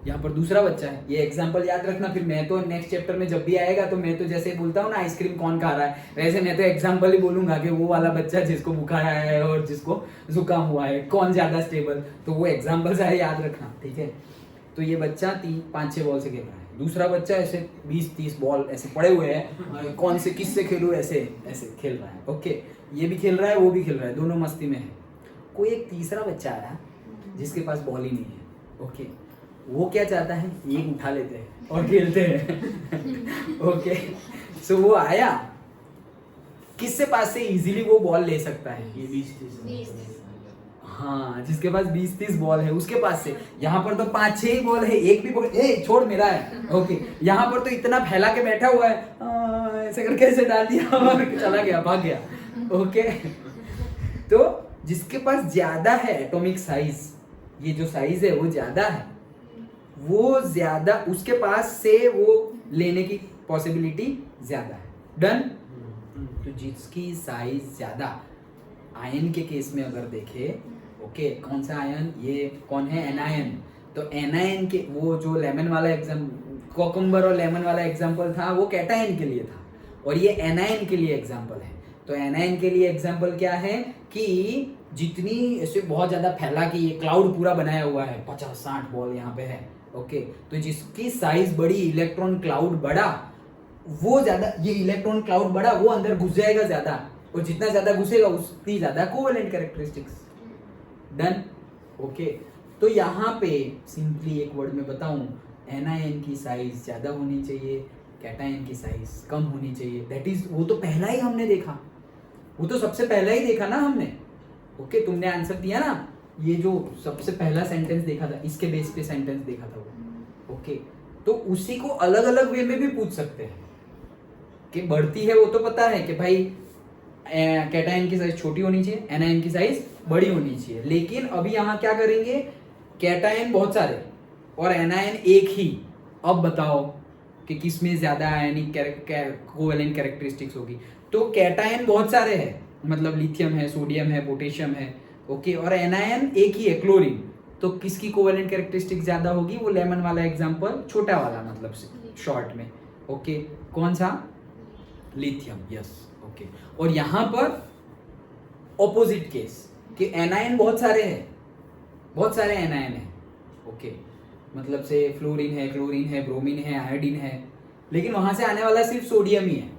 यहाँ पर दूसरा बच्चा है, ये एग्जाम्पल याद रखना, फिर मैं तो नेक्स्ट चैप्टर में जब भी आएगा तो मैं तो जैसे बोलता हूँ ना आइसक्रीम कौन खा रहा है, वैसे मैं तो एग्जाम्पल ही बोलूंगा कि वो वाला बच्चा जिसको बुखार आया है और जिसको जुकाम हुआ है, कौन ज्यादा स्टेबल, तो वो एग्जाम्पल सारे याद रखना, ठीक है। तो ये बच्चा 5-6 बॉल से खेल रहा है, दूसरा बच्चा ऐसे 20-30 बॉल ऐसे पड़े हुए हैं, कौन से किससे खेलूं, ऐसे ऐसे खेल रहा है, ओके। ये भी खेल रहा है, वो भी खेल रहा है, दोनों मस्ती में है। कोई एक तीसरा बच्चा आया जिसके पास बॉल ही नहीं है, ओके। वो क्या चाहता है, एक उठा लेते हैं और खेलते हैं, ओके। सो वो आया, किससे पास से इजीली वो बॉल ले सकता है? ये 20-30, हाँ, जिसके पास 20-30 बॉल है उसके पास से। यहाँ पर तो 5-6 ही बॉल है, एक भी बॉल छोड़ मेरा है। ओके, यहाँ पर तो इतना फैला के बैठा हुआ है, ऐसे करके ऐसे डाल दिया और चला गया, भाग गया। ओके, तो जिसके पास ज्यादा है एटॉमिक साइज, ये जो साइज है वो ज्यादा है, वो ज्यादा उसके पास से वो लेने की पॉसिबिलिटी ज्यादा है। डन। तो जिसकी साइज ज्यादा, आयन के केस में अगर देखे, ओके, कौन सा आयन, ये कौन है, एनायन। तो एनायन के वो जो लेमन वाला कोकम्बर और लेमन वाला एग्जांपल था वो कैटायन के लिए था, और ये एनायन के लिए एग्जांपल है। तो एनायन के लिए एग्जांपल क्या है कि जितनी ऐसे बहुत ज्यादा फैला कि ये क्लाउड पूरा बनाया हुआ है, 50-60 बॉल यहाँ पे है। ओके, तो जिसकी साइज बड़ी, इलेक्ट्रॉन क्लाउड बड़ा, वो ज्यादा, ये इलेक्ट्रॉन क्लाउड बड़ा, वो अंदर घुस जाएगा ज्यादा, और जितना ज्यादा घुसेगा उतनी ज्यादा कोवेलेंट कैरेक्टरिस्टिक्स। डन। ओके, तो यहाँ पे सिंपली एक वर्ड में बताऊं, एनायन की साइज ज्यादा होनी चाहिए, कैटायन की साइज कम होनी चाहिए। दैट इज, वो तो पहला ही हमने देखा, वो तो सबसे पहला ही देखा ना हमने। ओके, तुमने आंसर दिया ना, ये जो सबसे पहला सेंटेंस देखा था, इसके बेस पे सेंटेंस देखा था वो। ओके, तो उसी को अलग अलग वे में भी पूछ सकते हैं कि बढ़ती है, वो तो पता है कि भाई कैटायन की साइज छोटी होनी चाहिए, एनायन की साइज बड़ी होनी चाहिए। लेकिन अभी यहाँ क्या करेंगे, कैटायन बहुत सारे और एनायन एक ही। अब बताओ कि किसमें ज्यादा आयनिक कोवेलेंट कैरेक्टरिस्टिक्स होगी। तो कैटायन बहुत सारे हैं, मतलब लिथियम है, सोडियम है, पोटेशियम है। ओके, और एनायन एक ही है, क्लोरीन। तो किसकी कोवेलेंट कैरेक्टरिस्टिक ज्यादा होगी, वो लेमन वाला एग्जांपल, छोटा वाला मतलब शॉर्ट में। ओके, कौन सा, लिथियम, यस। ओके, और यहां पर ऑपोजिट केस कि एनायन बहुत सारे हैं, बहुत सारे एनायन है। ओके, मतलब से फ्लोरीन है, क्लोरीन है, ब्रोमीन है, आयोडीन है, लेकिन वहां से आने वाला सिर्फ सोडियम ही है।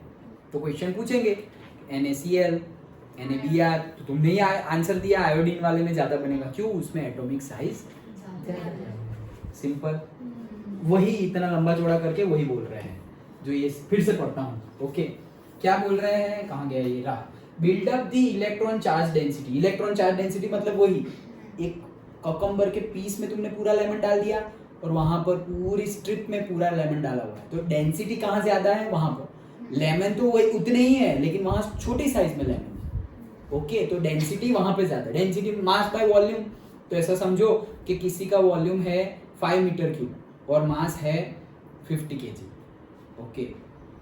तो क्वेश्चन पूछेंगे NaCl, NaBr, तो तुमने ही आंसर दिया आयोडीन वाले में ज्यादा बनेगा, क्यों, उसमें एटॉमिक साइज सिंपल। वही इतना लंबा चौड़ा करके वही बोल रहे हैं, जो ये फिर से पढ़ता हूं। ओके, क्या बोल रहे हैं, कहाँ गया ये रहा, build up the electron charge density. Electron charge density मतलब वही, एक ककम्बर के पीस में तुमने पूरा लेमन डाल दिया और वहां पर पूरी स्ट्रिप में पूरा लेमन डाला हुआ है, तो डेंसिटी कहाँ ज्यादा है, वहां पर। लेमन तो वही उतने ही है, लेकिन वहां छोटी साइज में लेमन। ओके, तो डेंसिटी वहां पे ज्यादा, डेंसिटी मास बाय वॉल्यूम। तो ऐसा समझो कि किसी का वॉल्यूम है 5 मीटर क्यूब और मास है 50 kg। ओके,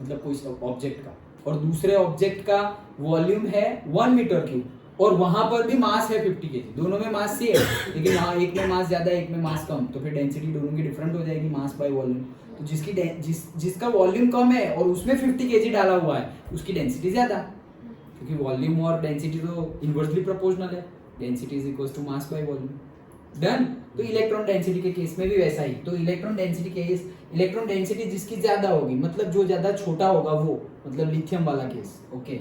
मतलब कोई ऑब्जेक्ट का, और दूसरे ऑब्जेक्ट का वॉल्यूम है 1 मीटर क्यूब और वहां पर भी मास है 50 kg। दोनों में मास सेम, लेकिन वहां एक में मास ज्यादा, एक में मास कम, तो फिर डेंसिटी दोनों की डिफरेंट हो जाएगी, मास बाय वॉल्यूम। तो जिसका वॉल्यूम कम है और उसमें 50 kg डाला हुआ है, उसकी डेंसिटी ज्यादा, क्योंकि वॉल्यूम और डेंसिटी तो इनवर्सली प्रोपोर्शनल है, density is equals to mass by volume. Done. तो इलेक्ट्रॉन डेंसिटी के केस में भी वैसा ही। तो electron density case, electron density जिसकी ज्यादा होगी, मतलब जो ज्यादा छोटा होगा वो, मतलब लिथियम वाला case. Okay,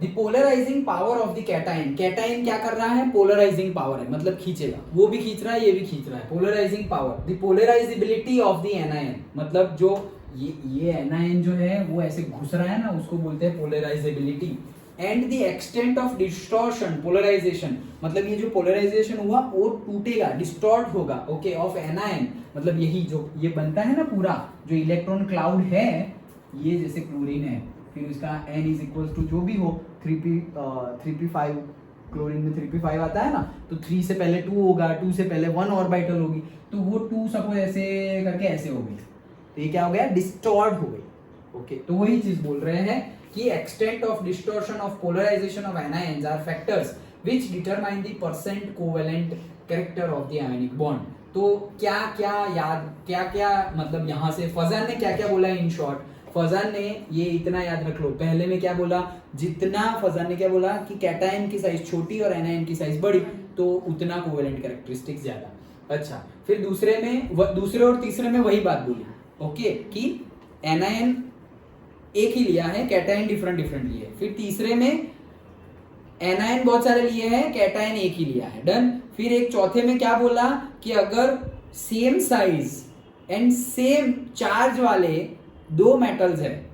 the polarizing power of the cation. Cation क्या कर रहा है, पोलराइजिंग पावर है, मतलब खींचेगा, वो भी खींच रहा है, ये भी खींच रहा है। Polarizing power, the polarizability of the anion, मतलब जो ये एनायन जो है वो ऐसे घुस रहा है ना, उसको बोलते हैं polarizability. And the extent of distortion, polarization, मतलब ये जो पोलराइजेशन हुआ वो टूटेगा, डिस्टॉर्ट होगा। ओके, ऑफ एनायन, मतलब यही जो ये बनता है ना पूरा, जो इलेक्ट्रॉन क्लाउड है, ये जैसे क्लोरीन है, फिर इसका n इज इक्वल टू जो भी हो 3p5, क्लोरीन में 3p5 आता है ना, तो 3 से पहले 2 होगा, 2 से पहले 1 ऑर्बिटल होगी, तो वो 2 सपोज ऐसे करके ऐसे हो गई, तो ये क्या हो गया, डिस्टॉर्ट हो गई। ओके, तो वही चीज बोल रहे हैं कि extent of distortion of polarization of anions are factors which determine the percent covalent character of the ionic bond. तो क्या क्या मतलब यहाँ से फजान ने क्या क्या बोला है, इन शॉर्ट फजान ने ये इतना याद रख लो, पहले में क्या बोला, जितना फजान ने क्या बोला कि कैटायन की साइज छोटी और एनायन की साइज बड़ी, तो उतना कोवेलेंट कैरेक्टरिस्टिक्स ज्यादा। अच्छा, फिर दूसरे और तीसरे में वही बात बोली। ओके, कि एनायन एक ही लिया है, कैटायन डिफरेंट लिए। फिर तीसरे में एनायन बहुत सारे लिए हैं, कैटायन एक ही लिया है। डन। फिर एक चौथे में क्या बोला कि अगर same size and same charge वाले 2 मेटल्स है,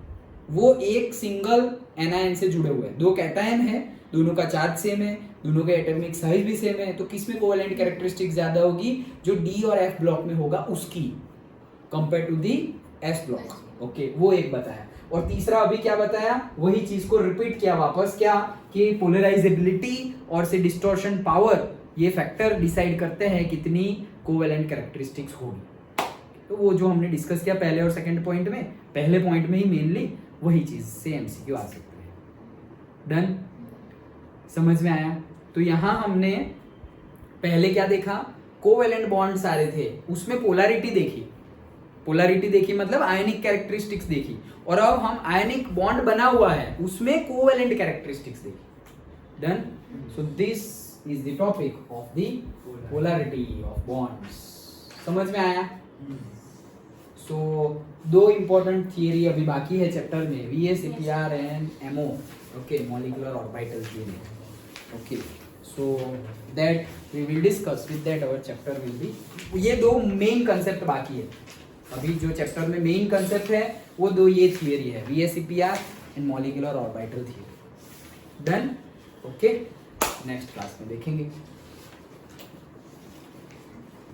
वो एक सिंगल एनायन से जुड़े हुए हैं, दो कैटायन है, दोनों का चार्ज सेम है, दोनों का एटॉमिक साइज भी सेम है, तो किसमें कोवेलेंट कैरेक्टरिस्टिक्स ज्यादा होगी? जो डी और एफ ब्लॉक में होगा उसकी, compare to the s block. Okay, वो एक बताया। और तीसरा अभी क्या बताया? वही चीज को रिपीट किया वापस, क्या कि पोलराइजेबिलिटी और से डिस्टॉर्शन पावर, ये फैक्टर डिसाइड करते हैं कितनी कोवेलेंट कैरेक्टरिस्टिक्स होगी। तो वो जो हमने डिस्कस किया पहले और सेकंड पॉइंट में, पहले पॉइंट में ही मेनली वही चीज से एमसीक्यू आ सकते हैं। डन, समझ में आया? तो यहां हमने पहले क्या देखा? कोवेलेंट बॉन्ड सारे थे, उसमें पोलैरिटी देखी, पोलैरिटी देखी मतलब आयनिक कैरेक्टरिस्टिक्स देखी, और अब हम आयनिक बॉन्ड बना हुआ है उसमें कोवेलेंट कैरेक्टरिस्टिक्स देखी। Done, so this is the topic of the polarity of bonds. समझ में आया? सो दो इंपॉर्टेंट थियरी अभी बाकी है चैप्टर में, VSEPR and MO, okay, molecular orbital theory. Okay, so that we will discuss, with that our chapter will be, ये दो मेन कंसेप्ट बाकी है अभी जो चैप्टर में मेन कंसेप्ट है, वो दो ये थियरी है, VSEPR and molecular orbital theory. Done, okay, next class में देखेंगे।